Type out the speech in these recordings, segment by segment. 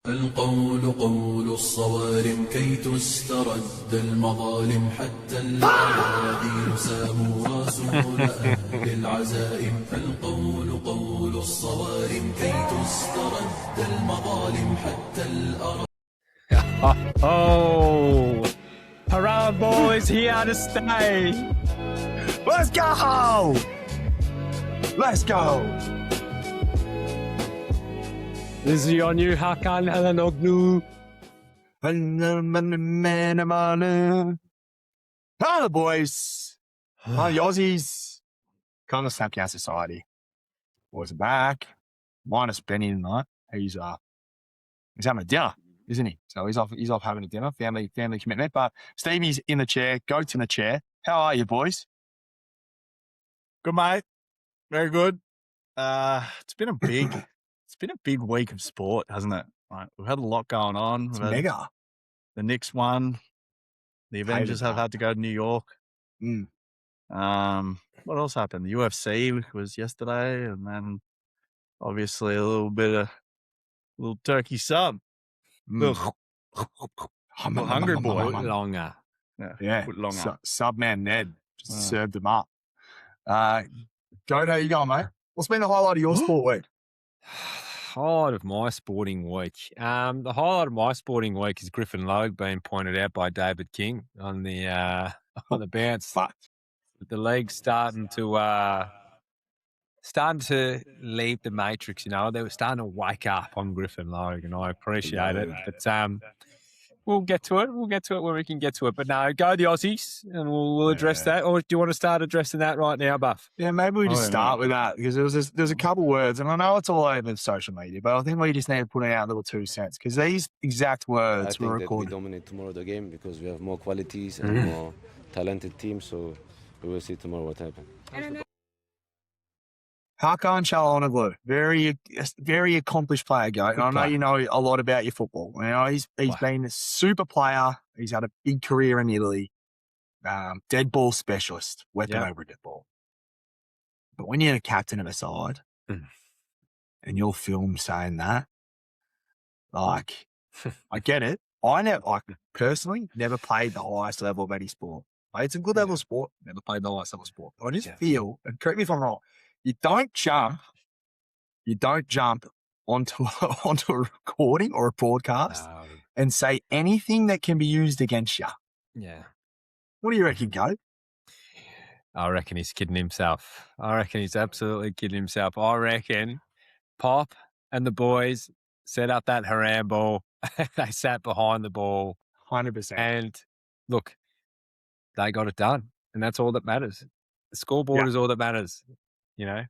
القول قول الصوارم كي تسترد المظالم حتى الأراضين ساموا رسول أهل العزائم. القول قول الصوارم كي تسترد المظالم حتى الأراضين. Oh, Haramball is here to stay. Let's go! Let's go! This is your new Hakan Halanoglu. Hello, boys. Hi, Aussies. Kind of Snapchat Society. Boys are back. Minus Benny tonight. He's having a dinner, isn't he? So he's off having a dinner, family commitment. But Stevie's in the chair, Goat's in the chair. How are you, boys? Good, mate. Very good. It's been a big week of sport, hasn't it? Like, we've had a lot going on. It's mega. The Knicks won. The Avengers have had to go to New York. What else happened? The UFC was yesterday, and then obviously a little turkey sub. I'm a hungry boy. Put longer. Yeah. Put longer. Subman Ned just served him up. Goat, how you going, mate? What's been the highlight of your sport week? Highlight of my sporting week. The highlight of my sporting week is Griffin Logue being pointed out by David King on the bounce. Fuck. The league's starting to leave the matrix. You know, they were starting to wake up on Griffin Logue, and I appreciate it. But we'll get to it. We'll get to it when we can get to it. But no, go the Aussies, and we'll address that. Or do you want to start addressing that right now, Buff? Yeah, maybe we just start with that, because there's a couple words, and I know it's all over social media, but I think we just need to put out a little 2 cents, because these exact words were recorded. We dominate tomorrow the game because we have more qualities and more talented teams. So we will see tomorrow what happens. Hakan Çalhanoğlu, very accomplished player, Goat. And I know you know a lot about your football. You know, he's been a super player. He's had a big career in Italy. Dead ball specialist, weapon over a dead ball. But when you're a captain of a side and you're filmed saying that, like, I get it. I personally never played the highest level of any sport. It's a good level of sport. Never played the highest level of sport. But I just feel, and correct me if I'm wrong, you don't jump onto a recording or a broadcast and say anything that can be used against you. Yeah. What do you reckon, Goat? I reckon he's kidding himself. I reckon he's absolutely kidding himself. I reckon Pop and the boys set up that Haramball. They sat behind the ball. 100%. And look, they got it done. And that's all that matters. The scoreboard is all that matters, you know.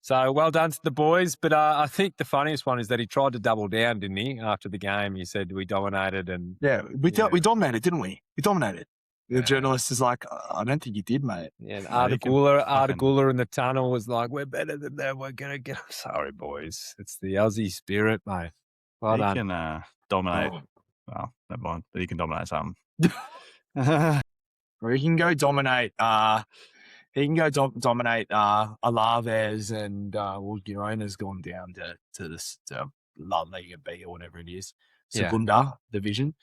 So well done to the boys. But I think the funniest one is that he tried to double down, didn't he? After the game, he said we dominated. And we dominated, didn't we? We dominated. The journalist is like, I don't think you did, mate. Yeah, and Ardagula in the tunnel was like, we're better than them. We're going to get... Sorry, boys. It's the Aussie spirit, mate. Well done. He can dominate. Well, never mind. But he can dominate something. Or he can go dominate. Dominate Alaves, and Girona's gone down to this La Liga B or whatever it is, Segunda division.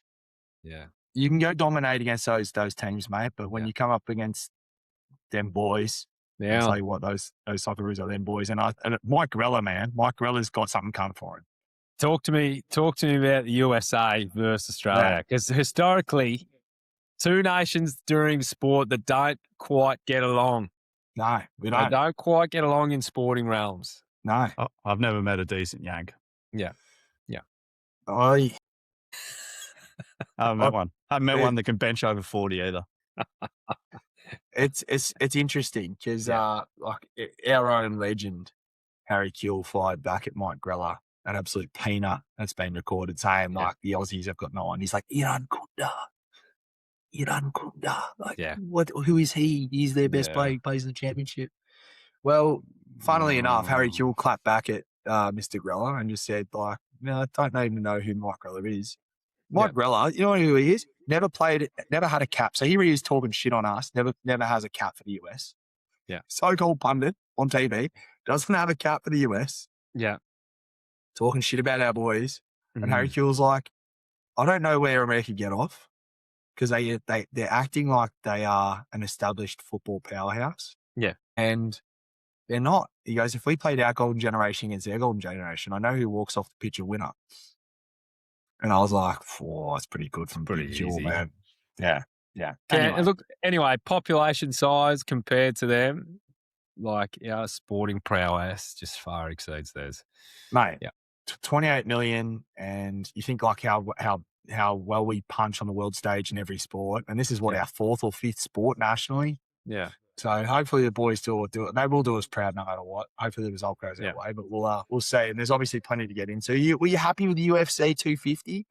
Yeah, you can go dominate against those teams, mate. But when you come up against them boys, I'll tell you what, those Socceroos are them boys. And Mike Grella, man, Mike Grella's got something coming for him. Talk to me about the USA versus Australia, because historically, two nations during sport that don't quite get along. No, we don't. They don't quite get along in sporting realms. No. I've never met a decent Yank. Yeah. I haven't met one. I haven't met one that can bench over 40 either. It's interesting because like our own legend, Harry Kewell, fired back at Mike Grella, an absolute peanut that's been recorded, saying like the Aussies have got no one. He's like, Iran Kunda. Like, who is he? He's their best player. He plays in the championship. Well, funnily enough, Harry Kewell clapped back at Mr. Grella and just said, like, I don't even know who Mike Grella is. Mike Grella, you know who he is? Never had a cap. So here he is talking shit on us. Never has a cap for the US. Yeah. So-called pundit on TV, doesn't have a cap for the US. Yeah. Talking shit about our boys. And Harry Kewell's like, I don't know where America get off because they're acting like they are an established football powerhouse. Yeah. And they're not. He goes, if we played our golden generation against their golden generation, I know who walks off the pitch a winner. And I was like, "Whoa, that's pretty good from Pretty Big Jewel, easy. man." Yeah. And look, anyway, population size compared to them, like our sporting prowess just far exceeds theirs. Mate, Yeah. 28 million, and you think like how well we punch on the world stage in every sport, and this is what, our fourth or fifth sport nationally. Yeah. So hopefully the boys do it. They will do us proud no matter what. Hopefully the result goes that way, but we'll see. And there's obviously plenty to get into. Were you happy with the UFC 250?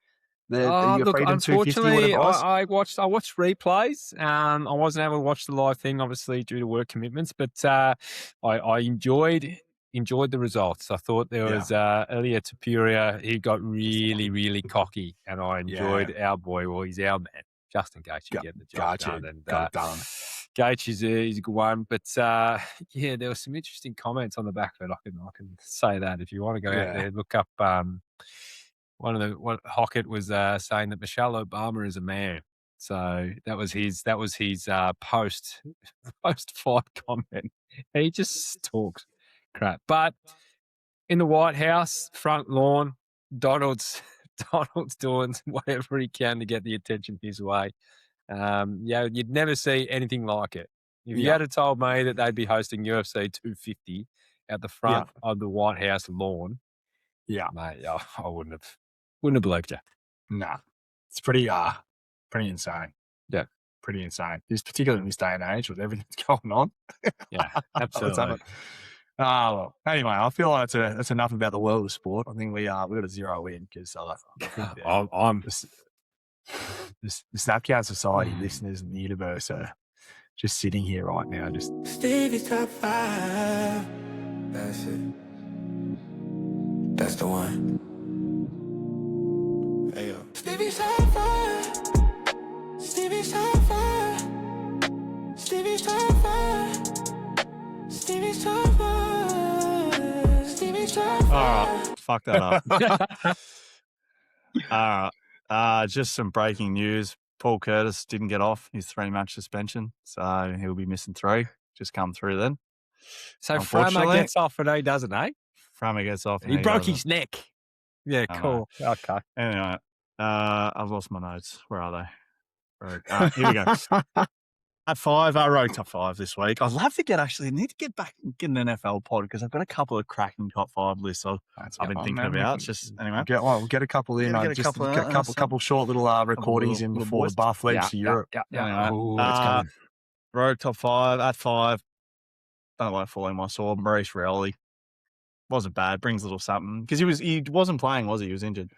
Look, unfortunately, I watched replays. I wasn't able to watch the live thing, obviously, due to work commitments, but I enjoyed the results. I thought there was Elia Tapuria. He got really, really cocky, and I enjoyed our boy. Well, he's our man, Justin Gaethje, getting the job done. And Gaethje is a good one, but there were some interesting comments on the back of it. I can say that if you want to go out there, look up. Hockett was saying that Michelle Obama is a man. So that was his post fight comment. He just talks crap. But in the White House front lawn, Donald's doing whatever he can to get the attention his way. You'd never see anything like it. If you had told me that they'd be hosting UFC 250 at the front of the White House lawn, mate, I wouldn't have believed you. Nah, it's pretty insane. Yeah, pretty insane. Particularly in this day and age with everything that's going on. Yeah, absolutely. Well, anyway, I feel like that's enough about the world of sport. I think we got to zero in because I'm the Snapchat Society listeners in the universe are just sitting here right now. Just Stevie's top 5. That's it. That's the one. Hey yo. Stevie's top 5. Stevie's top 5. Stevie's top 5. Stevie's top 5. Stevie's top 5. All right, fuck that up. Just some breaking news. Paul Curtis didn't get off his 3-match suspension, so he'll be missing 3. Just come through then. So Framer gets off and he doesn't, eh? Framer gets off. He broke his neck. Yeah, cool. Okay. Anyway, I've lost my notes. Where are they? Here we go. At 5, I wrote top 5 this week. I'd love to need to get back and get an NFL pod because I've got a couple of cracking top 5 lists I've been thinking about. Just anyway, we'll get a couple in. Get a couple short little recordings in before the buff leaves to Europe. Yeah. Wrote top 5 at 5. Don't like falling my sword. Maurice Rioli wasn't bad. Brings a little something because he wasn't playing, was he? He was injured.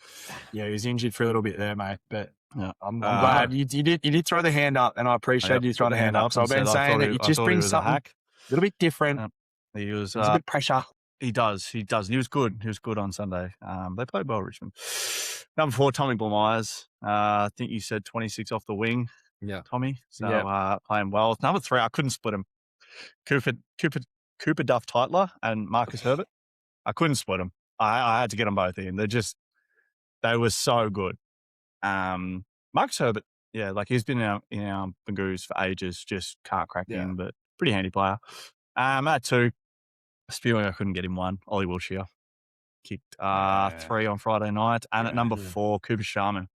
Yeah, he was injured for a little bit there, mate. But I'm glad you did throw the hand up, and I appreciate you throwing the hand up. So I've been saying that it just brings something a little bit different. He was a bit pressure. He does. He was good. He was good on Sunday. They played well, Richmond. Number 4, Tommy Blumeyers. I think you said 26 off the wing. Yeah, Tommy. So playing well. Number 3, I couldn't split him. Cooper Duff Tytler and Marcus Herbert. I couldn't split them. I had to get them both in. They were so good. Marcus Herbert, he's been in our Bangoos for ages, just can't crack in, but pretty handy player. At 2, spewing I couldn't get him 1. Ollie Wiltshire kicked 3 on Friday night. And at number 4, Cooper Sharman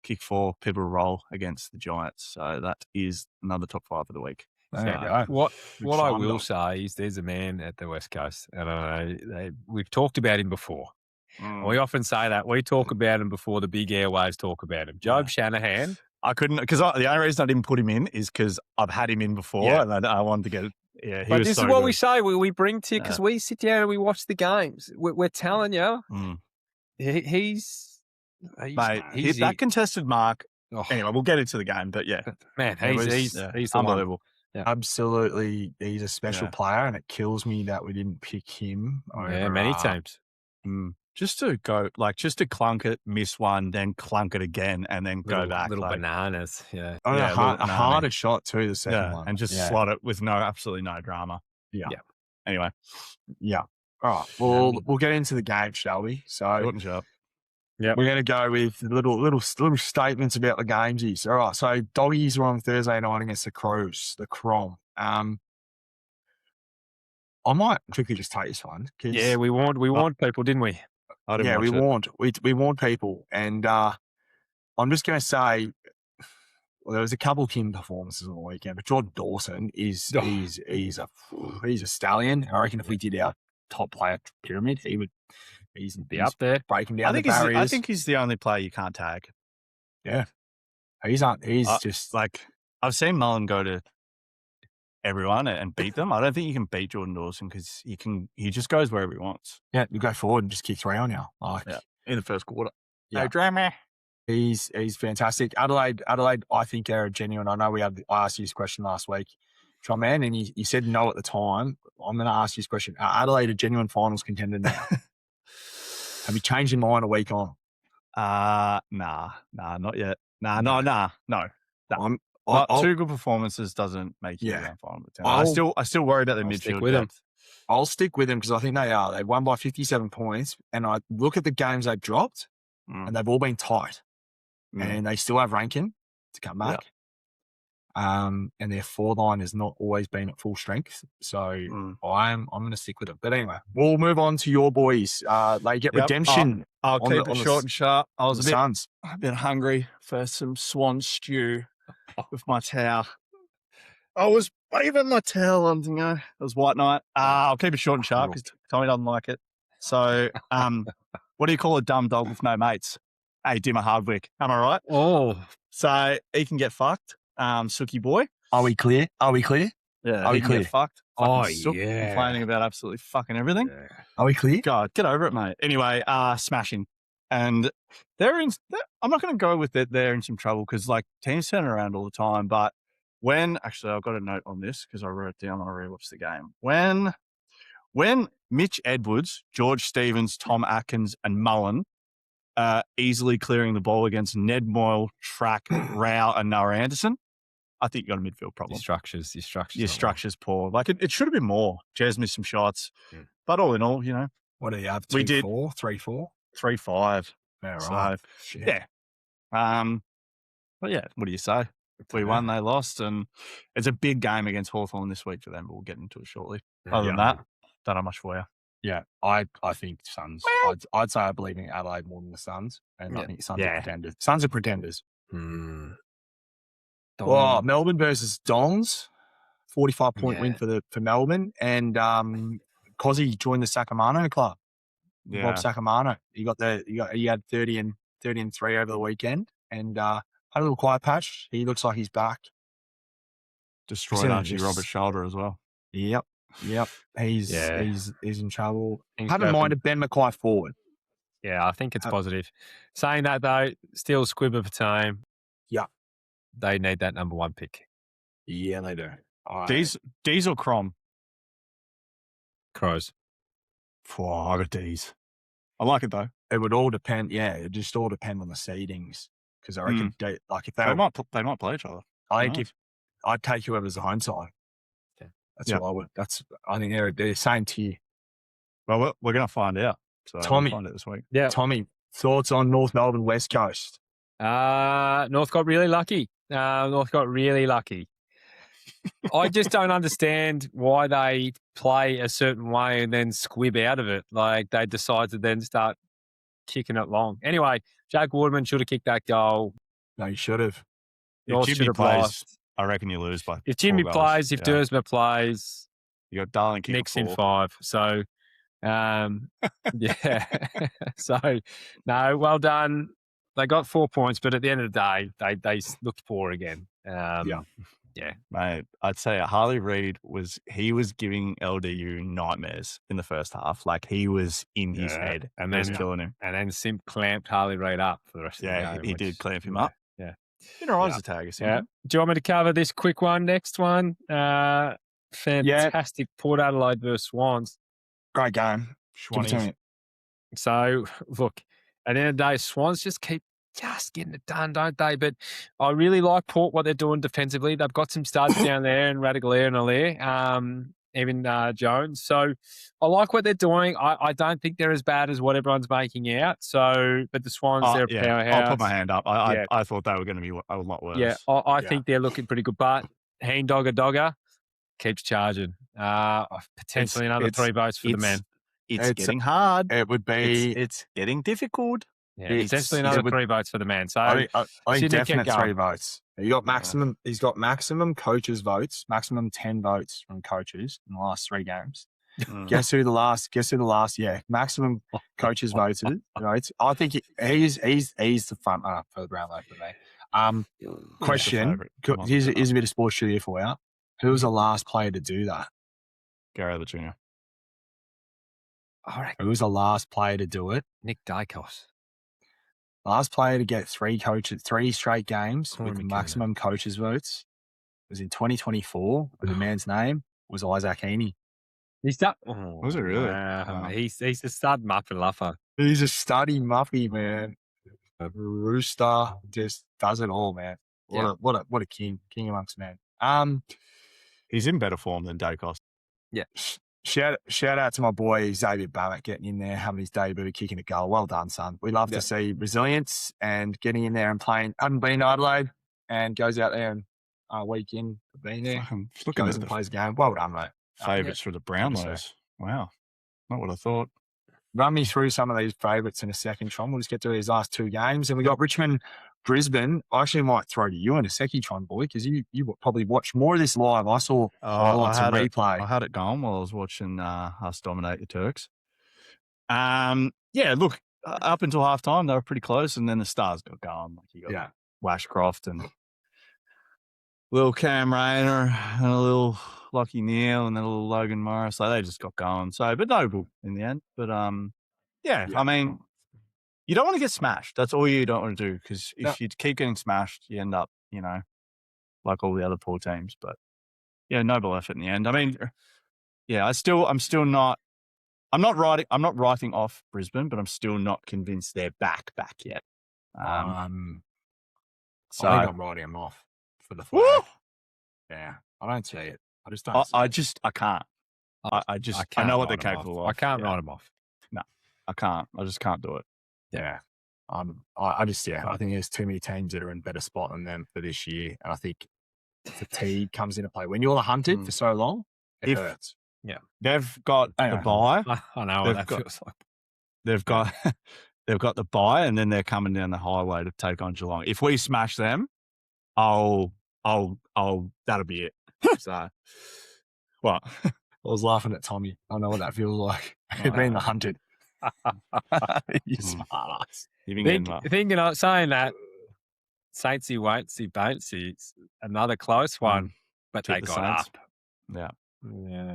kicked 4, pivotal role against the Giants. So that is another top 5 of the week. What I will say is there's a man at the West Coast, and we've talked about him before. We often say that. We talk about him before the big airwaves talk about him. Job Shanahan. I couldn't, because the only reason I didn't put him in is because I've had him in before, and I wanted to get it. Yeah, but this is what we say. We bring to you because we sit down and we watch the games. We're telling you, he's that contested mark. Anyway, we'll get into the game, but man, he's unbelievable. Yeah. Absolutely, he's a special player, and it kills me that we didn't pick him. Many times. Just to clunk it, miss one, then clunk it again, and then go back. Little bananas, a harder shot too, the second one. And just slot it with absolutely no drama. Yeah. Anyway. Yeah. All right. Well, we'll get into the game, shall we? So, Yep. We're going to go with little statements about the games. All right. So Doggies were on Thursday night against the Crows, the Crom. I might quickly just take this one. Yeah, we warned people, didn't we? I didn't watch it. We warned people. And I'm just going to say, well, there was a couple of King performances on the weekend, but Jordan Dawson he's a stallion. I reckon if we did our top player pyramid, he's Be up there. breaking down the I barriers. think he's the only player you can't tag. Yeah. He's just like, I've seen Mullen go to everyone and beat them. I don't think you can beat Jordan Dawson because he just goes wherever he wants. yeah, you go forward and just kick 3 on you. Like, In the first quarter. Yeah. No drama. he's fantastic. Adelaide, I think they're genuine. I know I asked you this question last week, John Man, and you said no at the time. I'm going to ask you this question. Are Adelaide a genuine finals contender now? Have you changed your mind a week on? Nah, not yet. No. Two good performances doesn't make you a final. I still worry about the midfield with them. depth. I'll stick with them because I think they are. They've won by 57 points, and I look at the games they've dropped, and they've all been tight, and they still have ranking to come back. And their forward line has not always been at full strength, so I'm going to stick with it. But anyway, we'll move on to your boys. They get redemption. I'll keep it short and sharp. I was a bit hungry for some swan stew with my towel. I was waving my towel on, it was white night. I'll keep it short and sharp because Tommy doesn't like it. So, what do you call a dumb dog with no mates? Hey, Dimmer Hardwick. Am I right? Oh. So he can get fucked. Suki boy. Are we clear? Yeah. Are we he can clear? get fucked. Sook, yeah. Complaining about absolutely fucking everything. Yeah. Are we clear? God, get over it, mate. Anyway, smashing. And I'm not going to go with it. They're in some trouble because like teams turn around all the time. But actually I've got a note on this because I wrote it down when I rewatched the game. When Mitch Edwards, George Stevens, Tom Atkins and Mullen easily clearing the ball against Ned Moyle, Track, Rao and Noah Anderson, I think you got a midfield problem. Your structure's poor. Like it should have been more. Jez missed some shots. But all in all, What do you have? 3-4? 3-5. Yeah, right. So, yeah. But yeah, what do you say? If we won, they lost. And it's a big game against Hawthorn this week for them, but we'll get into it shortly. Other than that, don't have much for you. Yeah, I think Suns. I'd say I believe in Adelaide more than the Suns. And I think Suns are pretenders. Suns are pretenders. Oh, Melbourne versus Dons. 45-point win for Melbourne. And Cozzy joined the Sacramento club. Yeah. Bob Sacramento. He had 30 and 3 over the weekend and had a little quiet patch. He looks like he's back. Destroyed Archie Roberts' shoulder as well. Yep. He's in trouble. Haven't minded Ben Mackay forward. Yeah, I think it's positive. Saying that though, still squib of a team. Yeah. They need that number 1 pick. Yeah, they do. D's or Crom? Crows. I got D's. I like it though. It would all depend. Yeah, it just all depend on the seedings. Because I reckon, if they might play each other. I think I'd take whoever's the home side. Okay. That's what I would. I think they're the same tier. Well, we're going to find out. So Tommy, we'll find it this week. Yeah. Tommy, thoughts on North Melbourne West Coast? North got really lucky. I just don't understand why they play a certain way and then squib out of it. Like they decide to then start kicking it long. Anyway, Jake Waterman should have kicked that goal. No, you should have. If Jimmy plays, I reckon you lose by. If Jimmy plays, if Duursma plays, you got Darling kicking Nick's in 5. So, yeah. So, no, well done. They got 4 points, but at the end of the day, they looked poor again. Yeah, mate. I'd say Harley Reid was giving LDU nightmares in the first half. Like he was in his head and then killing him. And then Simp clamped Harley Reid up for the rest of the game. Yeah, he did clamp him up. Yeah. You know, I was a tag. Yeah. Do you want me to cover this quick one? Next one. Fantastic Port Adelaide versus Swans. Great game. So, look, at the end of the day, Swans just keep getting it done, don't they? But I really like Port, what they're doing defensively. They've got some studs down there in Radaglia and Allaire. even Jones. So I like what they're doing. I don't think they're as bad as what everyone's making out. So, but the Swans, they're a powerhouse. I'll put my hand up. I thought they were going to be a lot worse. Yeah, I think they're looking pretty good. But Heen Dogger keeps charging. Potentially another 3 votes for the men. It's getting hard. It would be. It's getting difficult. Yeah, potentially another 3 votes for the men. So I think definite kept 3 going. votes. He got maximum. He's got maximum coaches votes. Maximum 10 votes from coaches in the last 3 games. Guess who the last? Yeah, maximum coaches voted. I think he's the front runner for the Brownlow for me. Question: here's a bit of sports trivia for you. Who was the last player to do that? Gary Jr. All right, Who was the last player to do it? Nick Daicos. Last player to get 3 straight games Corey with McKenna. maximum coaches votes was in 2024. But the man's name was Isaac Heeney. He's done. Was it really? Wow. He's a stud muffin luffer. He's a study muffy, man. A rooster, just does it all, man. What a king amongst men. He's in better form than Daicos. Yeah. Shout out to my boy Xavier Barrett getting in there, having his debut, kicking a goal. Well done, son. We love to see resilience and getting in there and playing. Hadn't been to Adelaide and goes out there and week in being there. Look at Goes and plays a game. Well done, mate. Favourites for the Brownlows. Wow. Not what I thought. Run me through some of these favourites in a second, Tron. We'll just get to these last 2 games. And we got Richmond, Brisbane. I actually might throw to you in a second, Tron, boy, because you probably watched more of this live. I saw highlights and replay. I had it going while I was watching us dominate the Turks. Look, up until halftime, they were pretty close, and then the Stars got going. Like you got Washcroft and little Cam Rayner and a little Lockie Neal and then a little Logan Morris. Like they just got going. So, but noble in the end. But I mean, you don't want to get smashed. That's all you don't want to do, because if you keep getting smashed, you end up, like all the other poor teams. But yeah, noble effort in the end. I mean, yeah, I'm not writing off Brisbane, but I'm still not convinced they're back yet. So I think I'm writing them off for the flag. Yeah, I don't see it. I just don't. I can't. I know what they're capable of. I can't write them off. No, I can't. I just can't do it. Yeah. I think there's too many teams that are in better spot than them for this year. And I think fatigue comes into play. When you're the hunted for so long, it hurts. Yeah. They've got the bye. I know what that feels like. They've got the bye, and then they're coming down the highway to take on Geelong. If we smash them, that'll be it. So, what? I was laughing at Tommy. I know what that feels like. Being the hunted. You smart ass. Saying that, Saintsy, Waitsy, Bouncy, it's another close one, but they got up. Yeah.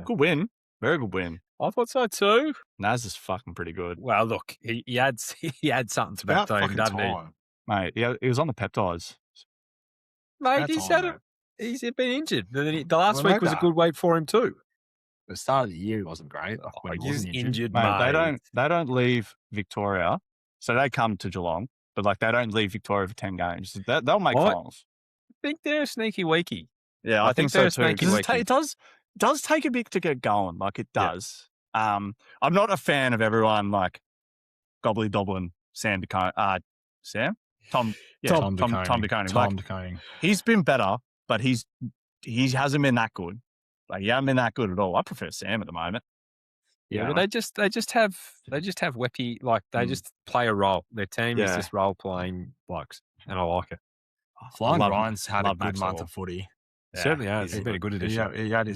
Good win. Very good win. I thought so too. Naz is fucking pretty good. Well, look, he had something to that team, doesn't he? Mate, he was on the peptides. Mate, he's been injured. The last week was a good week for him too. The start of the year, he wasn't great. He was injured, mate. They don't leave Victoria, so they come to Geelong, but like they don't leave Victoria for 10 games. They'll make finals. I think they're a sneaky weaky. Yeah, I think so too. It does take a bit to get going. Like it does. Yeah. I'm not a fan of everyone like gobbly dobbling Tom DeConing. He's been better, but he hasn't been that good. Like he hasn't been that good at all. I prefer Sam at the moment. Yeah, but they just have weppy, like they just play a role. Their team is just role playing blokes, and I like it. Flying Ryan's had a good month of footy. Certainly has. He's been a good addition. He had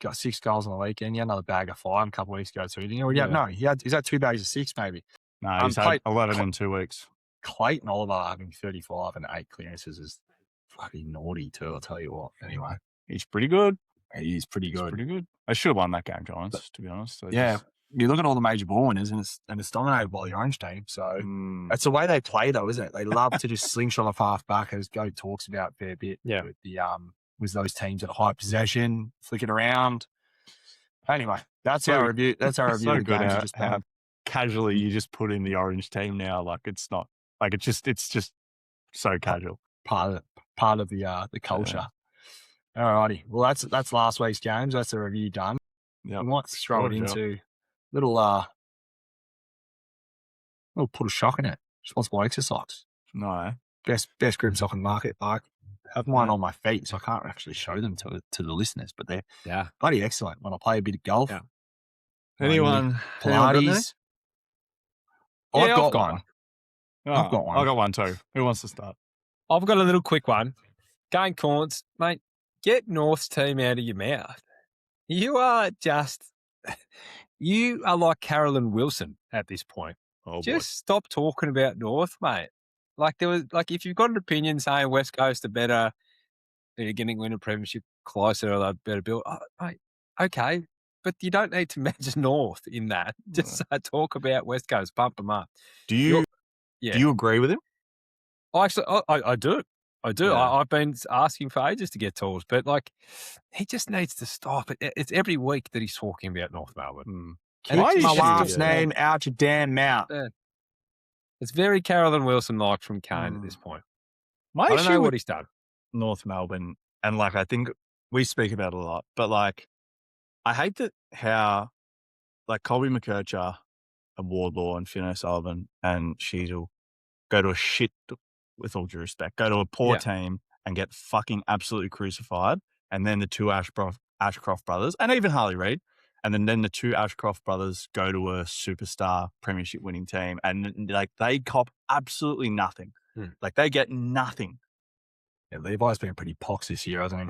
got 6 goals on the weekend. He had another bag of 5 a couple of weeks ago too. He's had 2 bags of 6 maybe. No, he's had 11 in 2 weeks. Clayton Oliver having 35 and 8 clearances is fucking naughty too. I'll tell you what. Anyway, he's pretty good. He's pretty good. I should have won that game, Giants, to be honest. You look at all the major ball winners, and it's dominated by the Orange team. So it's the way they play, though, isn't it? They love to just slingshot off half back, as Goat talks about a fair bit. Yeah. With those teams at high possession, flick it around. Anyway, that's our review. That's our review. So of the good games how casually you just put in the Orange team now. Like it's not like it's just so casual. Part of the culture. All righty. Well, that's last week's games. That's the review done. Yeah. We might throw it Sure. into little put a shock in it. Responsible exercise. No. Best group sock in the market. Like, I have mine on my feet, so I can't actually show them to the listeners, but they're bloody excellent. When I play a bit of golf, Anyone got any? Pilates. I've got one. Oh, I've got one. I got one too. Who wants to start? I've got a little quick one. Going Corns, mate, get North's team out of your mouth. You are like Carolyn Wilson at this point. Oh, Just stop talking about North, mate. If you've got an opinion saying West Coast are better, they're going to win a premiership closer, or they're better built, mate, okay. But you don't need to match North in that. Just talk about West Coast, pump them up. Do you agree with him? I do. I do. Yeah. I've been asking for ages to get tours, but he just needs to stop. It's every week that he's talking about North Melbourne. Keep my wife's name out your damn mouth. It's very Carolyn Wilson-like from Kane at this point. I don't know what he's done. North Melbourne, and I think we speak about it a lot, but I hate that how Colby McKercher and Wardlaw and Finn O'Sullivan and Sheasel go to a shit, with all due respect, go to a poor team and get fucking absolutely crucified, and then the two Ashcroft brothers, and even Harley Reid, and then the two Ashcroft brothers go to a superstar premiership winning team, and they cop absolutely nothing. They get nothing. Yeah, Levi's been pretty pox this year, hasn't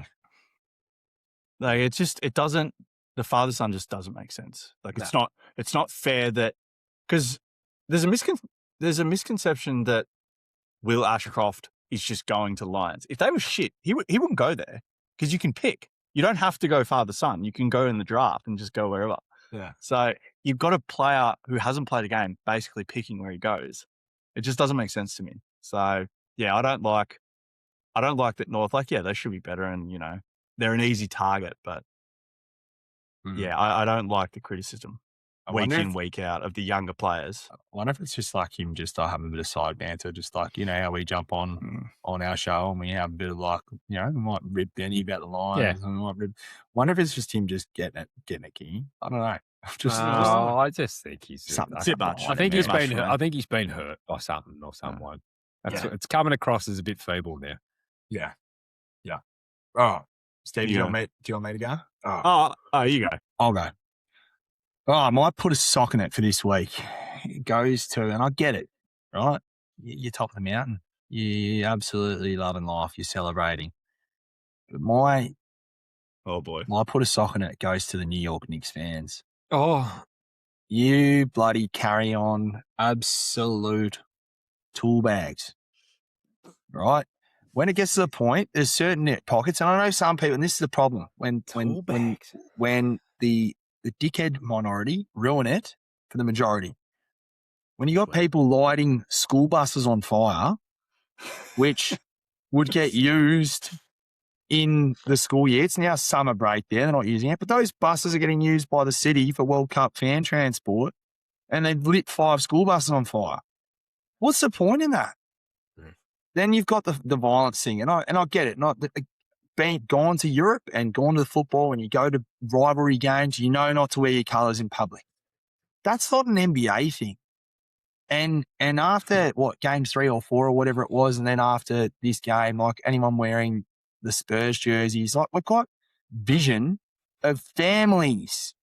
he? It doesn't. The father son just doesn't make sense. It's not fair that, because there's a misconception that Will Ashcroft is just going to Lions. If they were shit, he wouldn't go there, because you can pick. You don't have to go father son. You can go in the draft and just go wherever. Yeah. So you've got a player who hasn't played a game basically picking where he goes. It just doesn't make sense to me. So yeah, I don't like that North. They should be better, and they're an easy target, but I don't like the criticism week in, week out of the younger players. I wonder if it's just him just having a bit of side banter, just how we jump on our show and we have a bit of we might rib Benny about the Lions. And we might wonder if it's just him just getting a king. I don't know. I just think he's something. I think he's been. I think he's been hurt by something or someone. It's coming across as a bit feeble now. Yeah. Oh, Steve, do you want me to go? Oh, you go. I'll go. Oh, I might put a sock in it for this week. It goes to, and I get it, right? You're top of the mountain. You're absolutely loving life. You're celebrating. But my put a sock in it goes to the New York Knicks fans. Oh, you bloody carry on absolute tool bags, right? When it gets to the point, there's certain net pockets, and I know some people, and this is the problem when the dickhead minority ruin it for the majority. When you got people lighting school buses on fire, which would get used in the school year. It's now summer break there. They're not using it. But those buses are getting used by the city for World Cup fan transport, and they've lit 5 school buses on fire. What's the point in that? Then you've got the violence thing, and I get it. Not being gone to Europe and gone to the football, and you go to rivalry games, not to wear your colours in public. That's not an NBA thing. And after game 3 or 4 or whatever it was, and then after this game, anyone wearing the Spurs jerseys, we've got vision of families.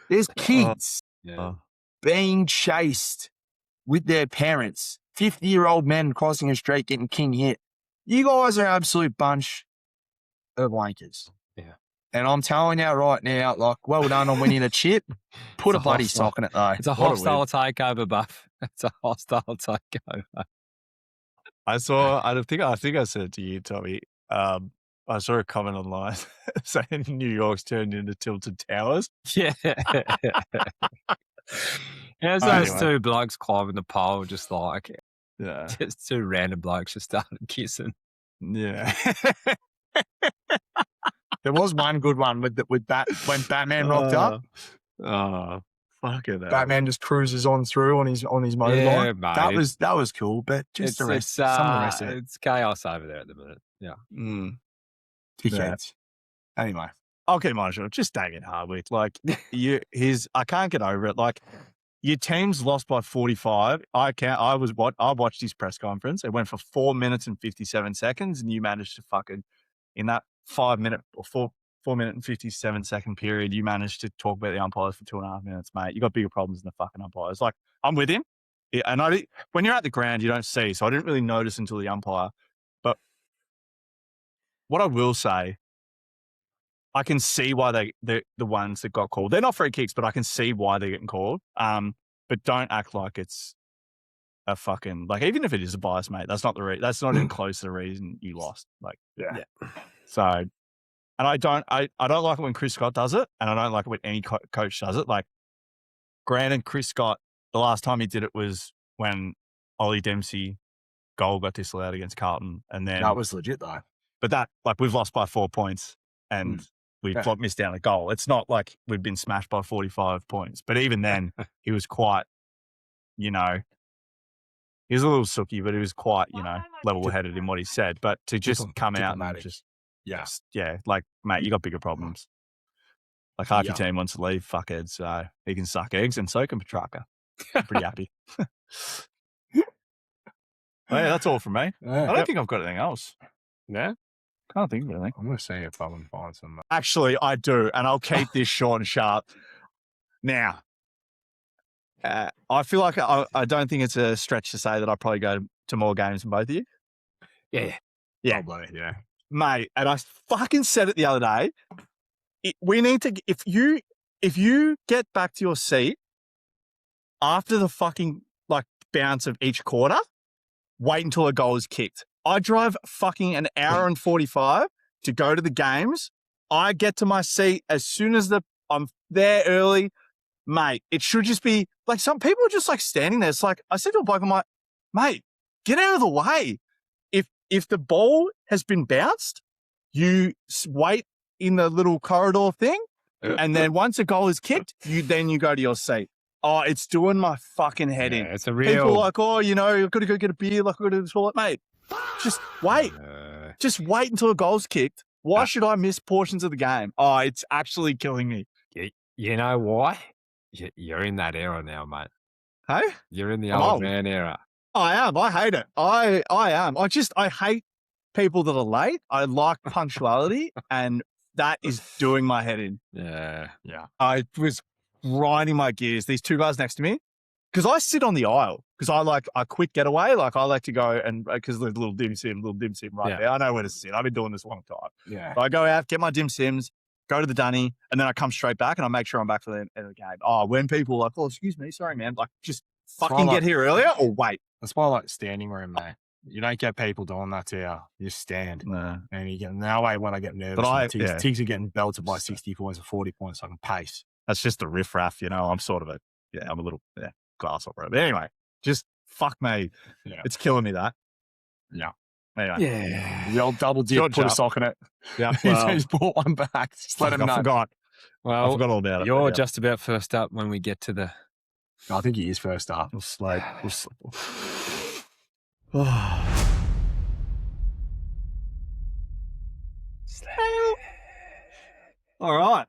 There's kids being chased with their parents. 50-year-old men crossing a street getting king hit. You guys are an absolute bunch of wankers. Yeah. And I'm telling you right now, well done on winning a chip. Put a bloody sock in it, though. It's a hostile takeover, Buff. It's a hostile takeover. I think I said it to you, Tommy. I saw a comment online saying New York's turned into Tilted Towers. Yeah. There's those two blokes climbing the pole, just two random blokes just started kissing. Yeah. There was one good one when Batman rocked up. Oh, fuck it. Batman just cruises on through on his motorbike. Yeah, that was cool, but just some of the rest of it. It's chaos over there at the minute. Yeah. Dickheads. Anyway, I'll keep mine short. Just Damien Hardwick. Like, I can't get over it. Like, your team's lost by 45. I watched his press conference. It went for 4 minutes and 57 seconds, and you managed to fucking, in that 4 minute and 57 second period, you managed to talk about the umpires for 2.5 minutes, mate. You got bigger problems than the fucking umpires. Like, I'm with him. Yeah, and when you're at the ground, you don't see. So I didn't really notice until the umpire. But what I will say, I can see why the ones that got called. They're not free kicks, but I can see why they're getting called. But don't act like it's a fucking, like, even if it is a bias, mate, that's not even close to the reason you lost. Like, yeah. So, and I don't like it when Chris Scott does it, and I don't like it when any coach does it. Like, granted, Chris Scott, the last time he did it was when Ollie Dempsey goal got disallowed against Carlton, and then that was legit though. But that, like, we've lost by 4 points, and we've missed out a goal. It's not like we've been smashed by 45 points. But even then, he was quite, he was a little sooky, but he was quite, level-headed in what he said. But to just come out and just, like, mate, you got bigger problems. Like, half your team wants to leave, fuckhead, so he can suck eggs, and so can Petrarca. I'm pretty happy. Well, yeah, that's all from me. I don't think I've got anything else. Yeah? Can't think of anything. I'm going to see if I can find some. Actually, I do, and I'll keep this short and sharp. Now, I feel like I don't think it's a stretch to say that I probably go to more games than both of you. Yeah. Probably, yeah. Mate, and I fucking said it the other day. We need to, if you get back to your seat after the fucking, like, bounce of each quarter, wait until a goal is kicked. I drive fucking an hour and 45 to go to the games. I get to my seat as soon as I'm there early. Mate, it should just be like, some people are just like standing there. It's like, I said to a bloke, I'm like, mate, get out of the way. If the ball has been bounced, you wait in the little corridor thing. And then once a goal is kicked, you go to your seat. Oh, it's doing my fucking head in. It's a real... People are like, oh, I've got to go get a beer. Like, I've got to do the toilet. Mate, just wait. Just wait until a goal's kicked. Why should I miss portions of the game? Oh, it's actually killing me. You know why? You're in that era now, mate. Hey? You're in the old man era. I am. I hate it. I am. I hate people that are late. I like punctuality, and that is doing my head in. Yeah. I was grinding my gears. These two guys next to me, because I sit on the aisle, because I like a quick getaway. Like, I like to go and, because there's a little dim sim right there. I know where to sit. I've been doing this a long time. Yeah. So I go out, get my dim sims, go to the dunny, and then I come straight back and I make sure I'm back for the end of the game. Oh, when people are like, oh, excuse me, sorry, man. Like, just fucking get here earlier or wait. That's why I like standing room, mate. You don't get people doing that to you. You just stand. No. And you get, now when I get nervous, Tigs are getting belted by 60 points or 40 points, I can pace. That's just the riffraff, I'm sort of I'm a little glass operator. But anyway, just fuck me. Yeah. It's killing me, that. Yeah. Anyway. Yeah. The old double dip, put a sock in it. Yeah. Well, he's bought one back. Just let him know. I forgot all about it. You're just about first up when we get to the... I think he is first up. We'll Slate. All right.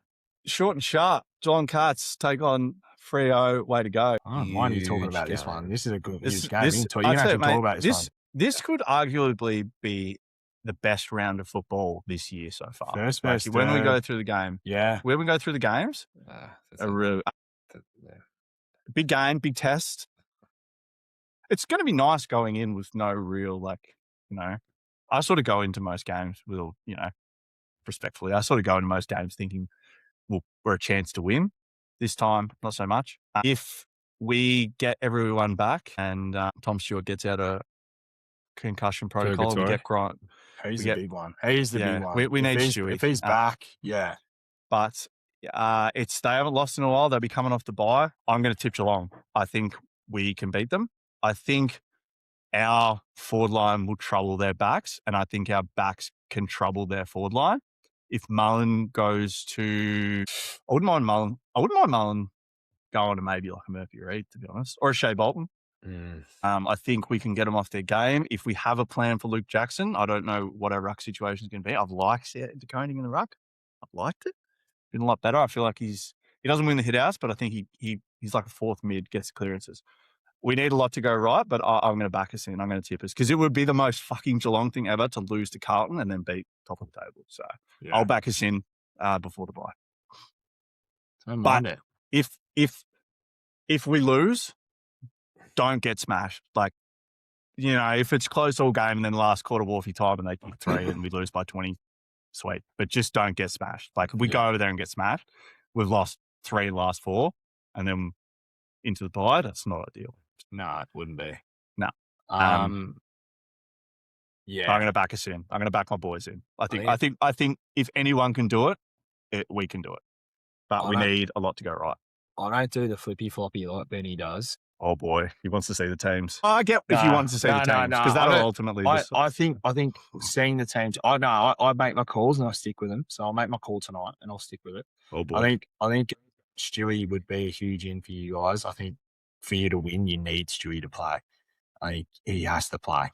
Short and sharp. John Katz take on Freo. Way to go. Why are you talking about this one? This is a good game. You don't have to talk about this one. This could arguably be the best round of football this year so far. First, when we go through the game. Yeah. When we go through the games, big game, big test. It's going to be nice going in with no real, I sort of go into most games with, respectfully, I sort of go into most games thinking, well, we're a chance to win. This time, not so much. If we get everyone back and Tom Stewart gets out of concussion protocol, we get Grant. He's the big one. He's the big one. We need Stewie. If he's back, yeah. But they haven't lost in a while. They'll be coming off the bye. I'm going to tip Geelong. I think we can beat them. I think our forward line will trouble their backs, and I think our backs can trouble their forward line. If Mullen goes to, I wouldn't mind Mullen going to maybe like a Murphy Reid, to be honest, or a Shea Bolton. I think we can get them off their game. If we have a plan for Luke Jackson, I don't know what our ruck situation is going to be. I've liked De Koning in the ruck. I've liked it. been a lot better. I feel like he doesn't win the hit outs, but I think he's like a fourth mid, gets clearances. We need a lot to go right, but I'm going to back us in. I'm going to tip us because it would be the most fucking Geelong thing ever to lose to Carlton and then beat top of the table. So I'll back us in before the bye. Don't mind it. If we lose, don't get smashed. Like, you know, if it's close all game and then last quarter Wolfie time and they kick 3 and we lose by 20, sweet. But just don't get smashed. Like, if we go over there and get smashed, we've lost 3 last 4 and then into the bye, that's not ideal. No, it wouldn't be. No. Yeah. I'm going to back us in. I'm going to back my boys in. I think if anyone can do it, we can do it. But we need a lot to go right. I don't do the flippy floppy like Benny does. Oh boy, he wants to see the teams. I get if he wants to see the teams because that'll ultimately. I think seeing the teams. I make my calls and I stick with them. So I'll make my call tonight and I'll stick with it. Oh boy, I think Stewie would be a huge in for you guys. I think for you to win, you need Stewie to play. I think he has to play.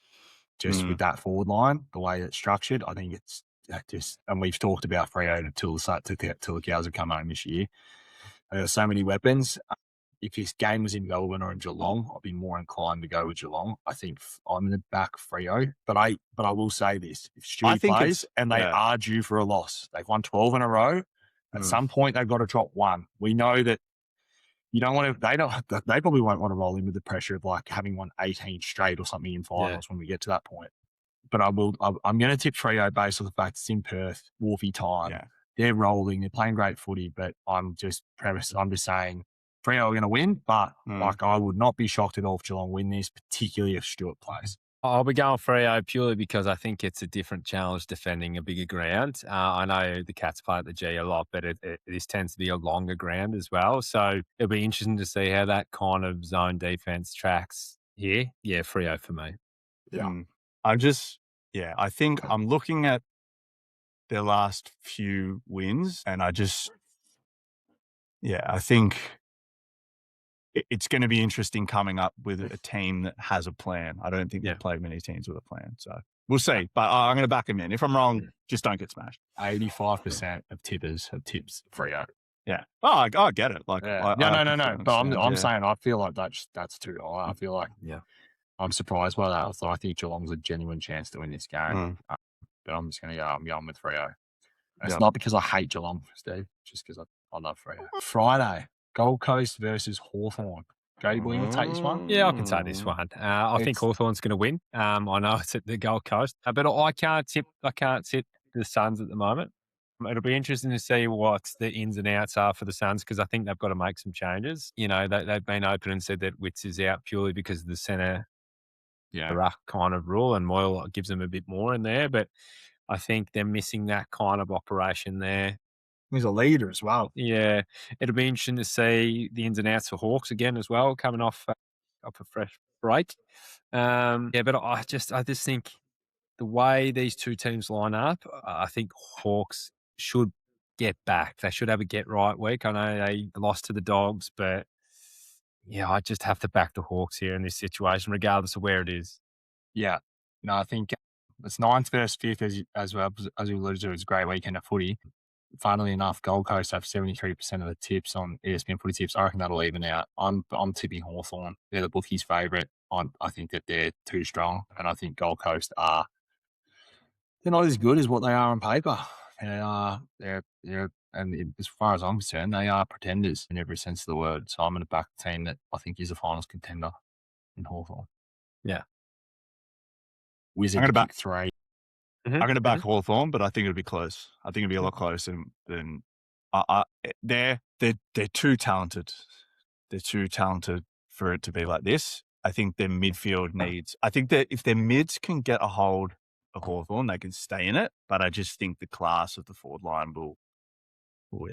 Just with that forward line, the way it's structured, I think it's just. And we've talked about Freo till the cows have come home this year. There are so many weapons. If this game was in Melbourne or in Geelong, I'd be more inclined to go with Geelong. I think I'm going to back Freo, but I will say this: if Stewie plays and they are due for a loss, they've won 12 in a row. At some point, they've got to drop one. We know that you don't want to. They probably won't want to roll in with the pressure of like having won 18 straight or something in finals when we get to that point. But I'm going to tip Freo based on the fact it's in Perth, Wolfie time. Yeah. They're rolling. They're playing great footy, but I'm just saying Freo are going to win, but like I would not be shocked at all if Geelong win this, particularly if Stewart plays. I'll be going Freo purely because I think it's a different challenge defending a bigger ground. I know the Cats play at the G a lot, but this tends to be a longer ground as well. So it'll be interesting to see how that kind of zone defense tracks here. Yeah, Freo for me. Yeah. I think I'm looking at their last few wins and I think it's going to be interesting coming up with a team that has a plan. I don't think they've played many teams with a plan. So we'll see. But I'm going to back them in. If I'm wrong, just don't get smashed. 85% of tippers have tips Freo. Yeah. Oh, I get it. Like, no. But I'm saying I feel like that's too high. I feel like I'm surprised by that. So I think Geelong's a genuine chance to win this game. But I'm just going to go. I'm going with Freo. It's not because I hate Geelong, Steve. Just because I love Freo. Friday. Gold Coast versus Hawthorn. Jody, will you take this one? Yeah, I can take this one. I think Hawthorn's going to win. I know it's at the Gold Coast, but I can't tip the Suns at the moment. It'll be interesting to see what the ins and outs are for the Suns because I think they've got to make some changes. You know, they've been open and said that Witts is out purely because of the centre ruck kind of rule, and Moyle gives them a bit more in there. But I think they're missing that kind of operation there. He's a leader as well. Yeah, it'll be interesting to see the ins and outs for Hawks again as well, coming off a fresh break. But I just think the way these two teams line up, I think Hawks should get back. They should have a get right week. I know they lost to the Dogs, but I just have to back the Hawks here in this situation, regardless of where it is. Yeah, no, I think it's 9th versus 5th as we alluded to. It's a great weekend of footy. Funnily enough, Gold Coast have 73% of the tips on ESPN Footy Tips. I reckon that'll even out. I'm tipping Hawthorn. They're the bookies' favourite. I think that they're too strong, and I think Gold Coast they're not as good as what they are on paper. They're and as far as I'm concerned, they are pretenders in every sense of the word. So I'm going to back the team that I think is a finals contender in Hawthorn. Yeah. Wizard I'm going to back 3. I'm going to back Hawthorn, but I think it'll be close. I think it'll be a lot closer than they're too talented. They're too talented for it to be like this. I think their midfield needs. I think that if their mids can get a hold of Hawthorn, they can stay in it. But I just think the class of the forward line will. Oh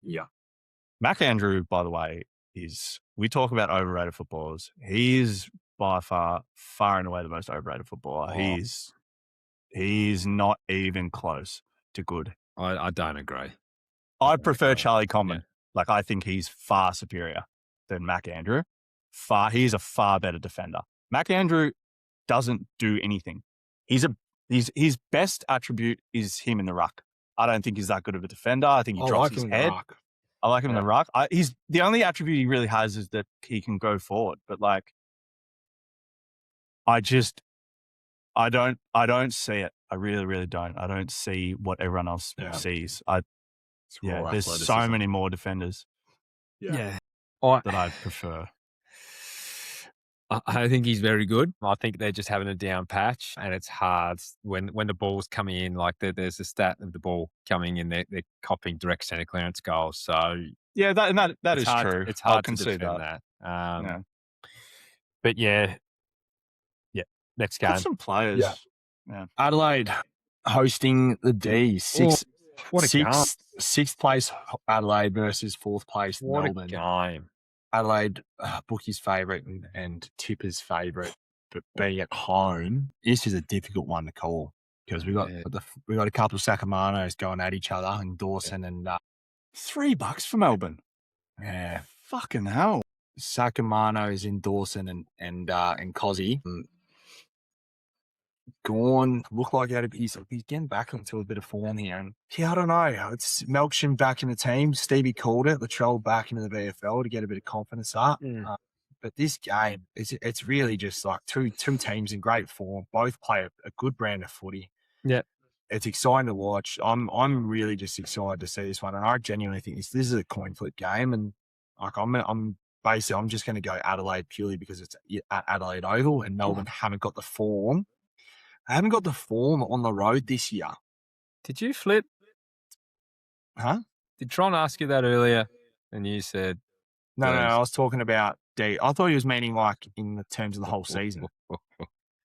yeah. Mac Andrew, by the way, we talk about overrated footballers. He is by far and away the most overrated footballer. Oh. He's not even close to good. I don't agree. I prefer Charlie Comben. Yeah. Like, I think he's far superior than Mac Andrew. He's a far better defender. Mac Andrew doesn't do anything. His best attribute is him in the ruck. I don't think he's that good of a defender. I think he I drops like his him in the head. ruck. I like him in Yeah. the ruck. He's the only attribute he really has is that he can go forward. But like, I don't see it. I really, really don't. I don't see what everyone else sees. It's raw There's so athleticism. many more defenders Yeah. that I prefer. I think he's very good. I think they're just having a down patch, and it's hard when the ball's coming in. Like there's a stat of the ball coming in, they're copying direct centre clearance goals. So Yeah, that it's is hard, true. It's I'll hard to concede defend that. that. But yeah, next game. Got some players. Yeah. Adelaide hosting the D's. What a game. Sixth place Adelaide versus fourth place What Melbourne. a game. Adelaide, bookie's favourite and tipper's favourite, but being at home, this is a difficult one to call because we got a couple of Sacramanos going at each other in Dawson and $3 for Melbourne. yeah, Fucking hell. Sacramanos in Dawson and Cozzy. Gorn looked like he's getting back into a bit of form here. And yeah, I don't know. It's Melksham back in the team. Stevie called it. Latrell back into the VFL to get a bit of confidence up. But this game, it's really just like two teams in great form. Both play a good brand of footy. Yeah. It's exciting to watch. I'm really just excited to see this one. And I genuinely think this is a coin flip game. And like I'm just going to go Adelaide purely because it's at Adelaide Oval and Melbourne haven't got the form. I haven't got the form on the road this year. Did you flip? Huh? Did Tron ask you that earlier? And you said No, I was talking about D. I thought he was meaning like in the terms of the whole season.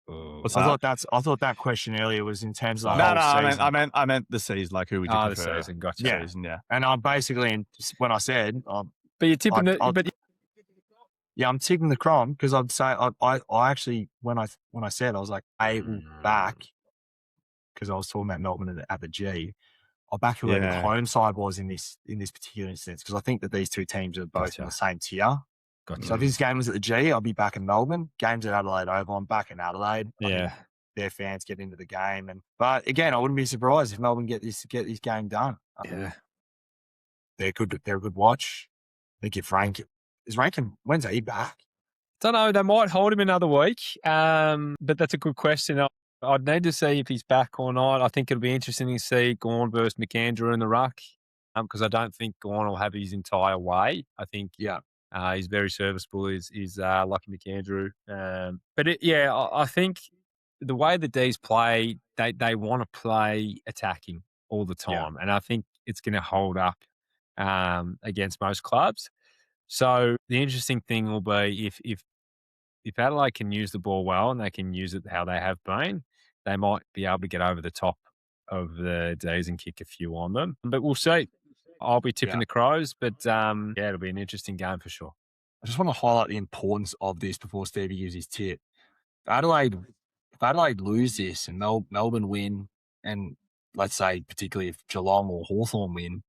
What's I that? thought that question earlier was in terms of the whole season. I meant the season. Like who would you prefer? The season. Gotcha. Yeah. Season, yeah. And I'm basically when I said, but you're tipping I'm tipping the Crom because I'd say I actually when I said I was like back because I was talking about Melbourne at the G. I'll back whoever the home side was in this particular instance because I think that these two teams are both in the same tier. Gotcha. So if this game was at the G, I'll be back in Melbourne. Games at Adelaide Oval, I'm back in Adelaide. Yeah. Their fans get into the game, but again, I wouldn't be surprised if Melbourne get this game done. Yeah. They're good. They're a good watch. I think if Rankin, when's he back? Don't know. They might hold him another week, but that's a good question. I'd need to see if he's back or not. I think it'll be interesting to see Gawn versus McAndrew in the ruck because I don't think Gawn will have his entire way. I think he's very serviceable. Is Lucky McAndrew. I think the way the D's play, they want to play attacking all the time, and I think it's going to hold up against most clubs. So the interesting thing will be if Adelaide can use the ball well and they can use it how they have been, they might be able to get over the top of the D's and kick a few on them. But we'll see. I'll be tipping the Crows, but it'll be an interesting game for sure. I just want to highlight the importance of this before Stevie gives his tip. If Adelaide lose this and Melbourne win, and let's say particularly if Geelong or Hawthorn win,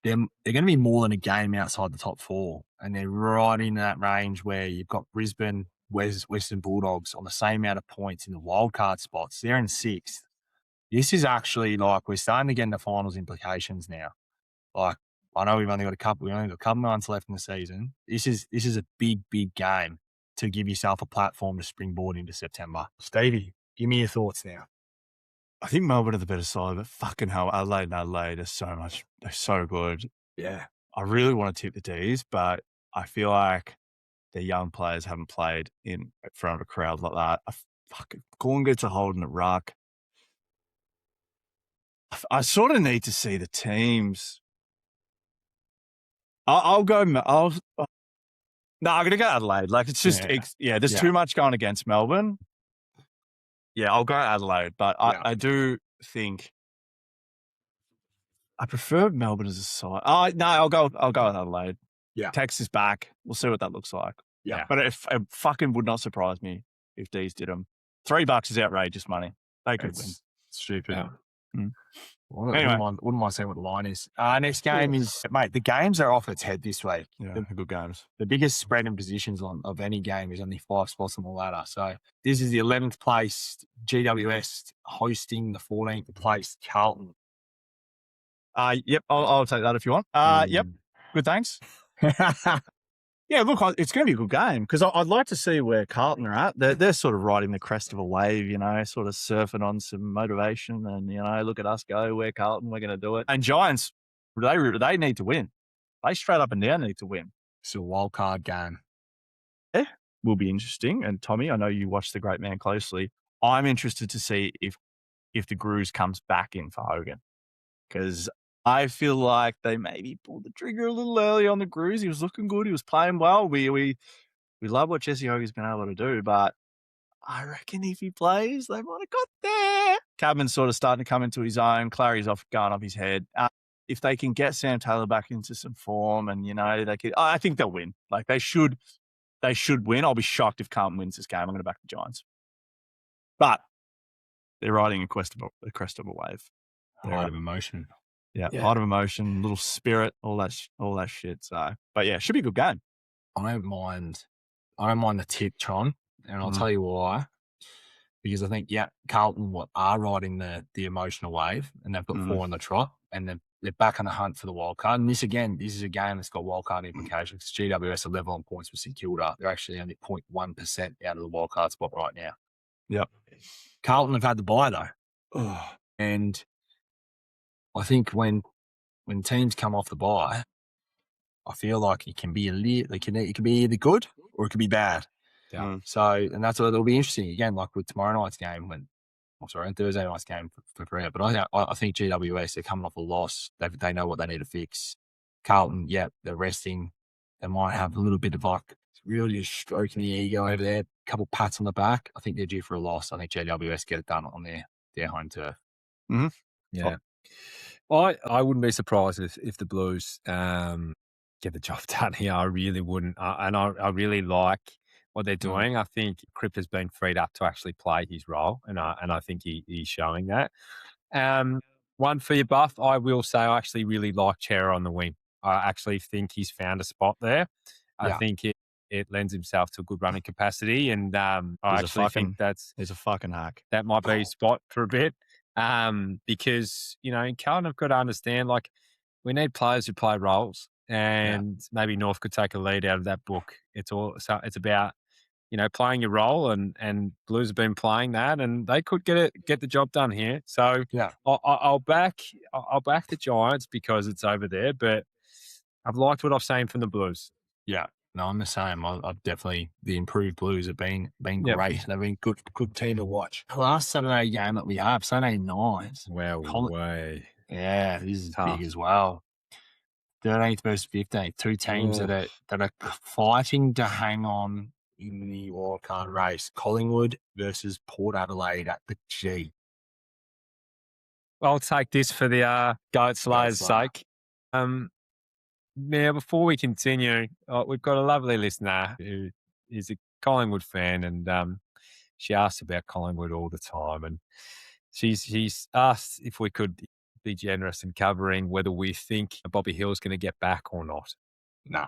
they're going to be more than a game outside the top four. And they're right in that range where you've got Brisbane, Western Bulldogs on the same amount of points in the wildcard spots. They're in sixth. This is actually like we're starting to get into finals implications now. Like I know we've only got a couple months left in the season. This is a big game to give yourself a platform to springboard into September. Stevie, give me your thoughts now. I think Melbourne are the better side, but fucking hell, Adelaide are they're so good. Yeah. I really want to tip the D's, but I feel like their young players haven't played in front of a crowd like that. Gorn gets a hold in the ruck. I sort of need to see the teams. I'm going to go Adelaide. Like it's just, there's too much going against Melbourne. Yeah, I'll go Adelaide, but I do think I prefer Melbourne as a side. I'll go with Adelaide. Yeah. Tex is back. We'll see what that looks like. Yeah. But it fucking would not surprise me if D's did them. $3 is outrageous money. They could win. Stupid. Yeah. Anyway. Wouldn't mind saying what the line is. Next game is, mate, the games are off its head this week. Yeah, good games. The biggest spread in positions of any game is only 5 spots on the ladder. So this is the 11th place GWS hosting the 14th place Carlton. Yep, I'll take that if you want. Yep, good, thanks. Yeah, look, it's going to be a good game because I'd like to see where Carlton are at. They're sort of riding the crest of a wave, sort of surfing on some motivation and, look at us go, we're Carlton, we're going to do it. And Giants, they need to win. They straight up and down need to win. It's a wild card game. Yeah, will be interesting. And Tommy, I know you watch the great man closely. I'm interested to see if the Grues comes back in for Hogan because I feel like they maybe pulled the trigger a little early on the Grues. He was looking good. He was playing well. We love what Jesse Hogan's been able to do, but I reckon if he plays, they might have got there. Cadman's sort of starting to come into his own. Clary's going off his head. If they can get Sam Taylor back into some form and, I think they'll win. Like they should win. I'll be shocked if Carlton wins this game. I'm going to back the Giants. But they're riding a crest of a wave. Height of emotion. Yeah, height of emotion, little spirit, all that shit. So, but yeah, should be a good game. I don't mind the tip, Tron, and I'll tell you why. Because I think, Carlton are riding the emotional wave, and they've got 4 on the trot, and they're back on the hunt for the wild card. And this is a game that's got wild card implications. GWS are level on points with St Kilda. They're actually only 0.1% out of the wild card spot right now. Yep. Carlton have had the bye though, and I think when teams come off the bye, I feel like it can be it can be either good or it can be bad. Yeah. So, and that's what it'll be interesting again, like with tomorrow night's game and Thursday night's game for Freo. But I think GWS, they're coming off a loss. They know what they need to fix. Carlton, they're resting. They might have a little bit of really just stroking the ego over there, a couple pats on the back. I think they're due for a loss. I think GWS get it done on their home turf. Mm-hmm. Yeah. I wouldn't be surprised if the Blues get the job done here. I really wouldn't. And I really like what they're doing. I think Cripps has been freed up to actually play his role, and I think he's showing that. One for your buff, I will say I actually really like Chera on the wing. I actually think he's found a spot there. I think it lends himself to a good running capacity, and I actually think he's a fucking hack. That might be his spot for a bit. Because, Carlton have got to understand, like, we need players who play roles, and maybe North could take a lead out of that book. It's about, playing your role, and Blues have been playing that, and they could get the job done here. So I'll back the Giants because it's over there, but I've liked what I've seen from the Blues. Yeah. No, I'm the same. I've definitely, the improved Blues have been great. They've been good team to watch. The last Saturday game that we have, Saturday night. Way. Yeah, this is tough. Big as well. 13th versus 15th, 2 teams that are fighting to hang on in the wildcard race. Collingwood versus Port Adelaide at the G. I'll take this for the Goat Slayer's sake. Now, before we continue, we've got a lovely listener who is a Collingwood fan, and she asks about Collingwood all the time. And she's asked if we could be generous in covering whether we think Bobby Hill's going to get back or not. No.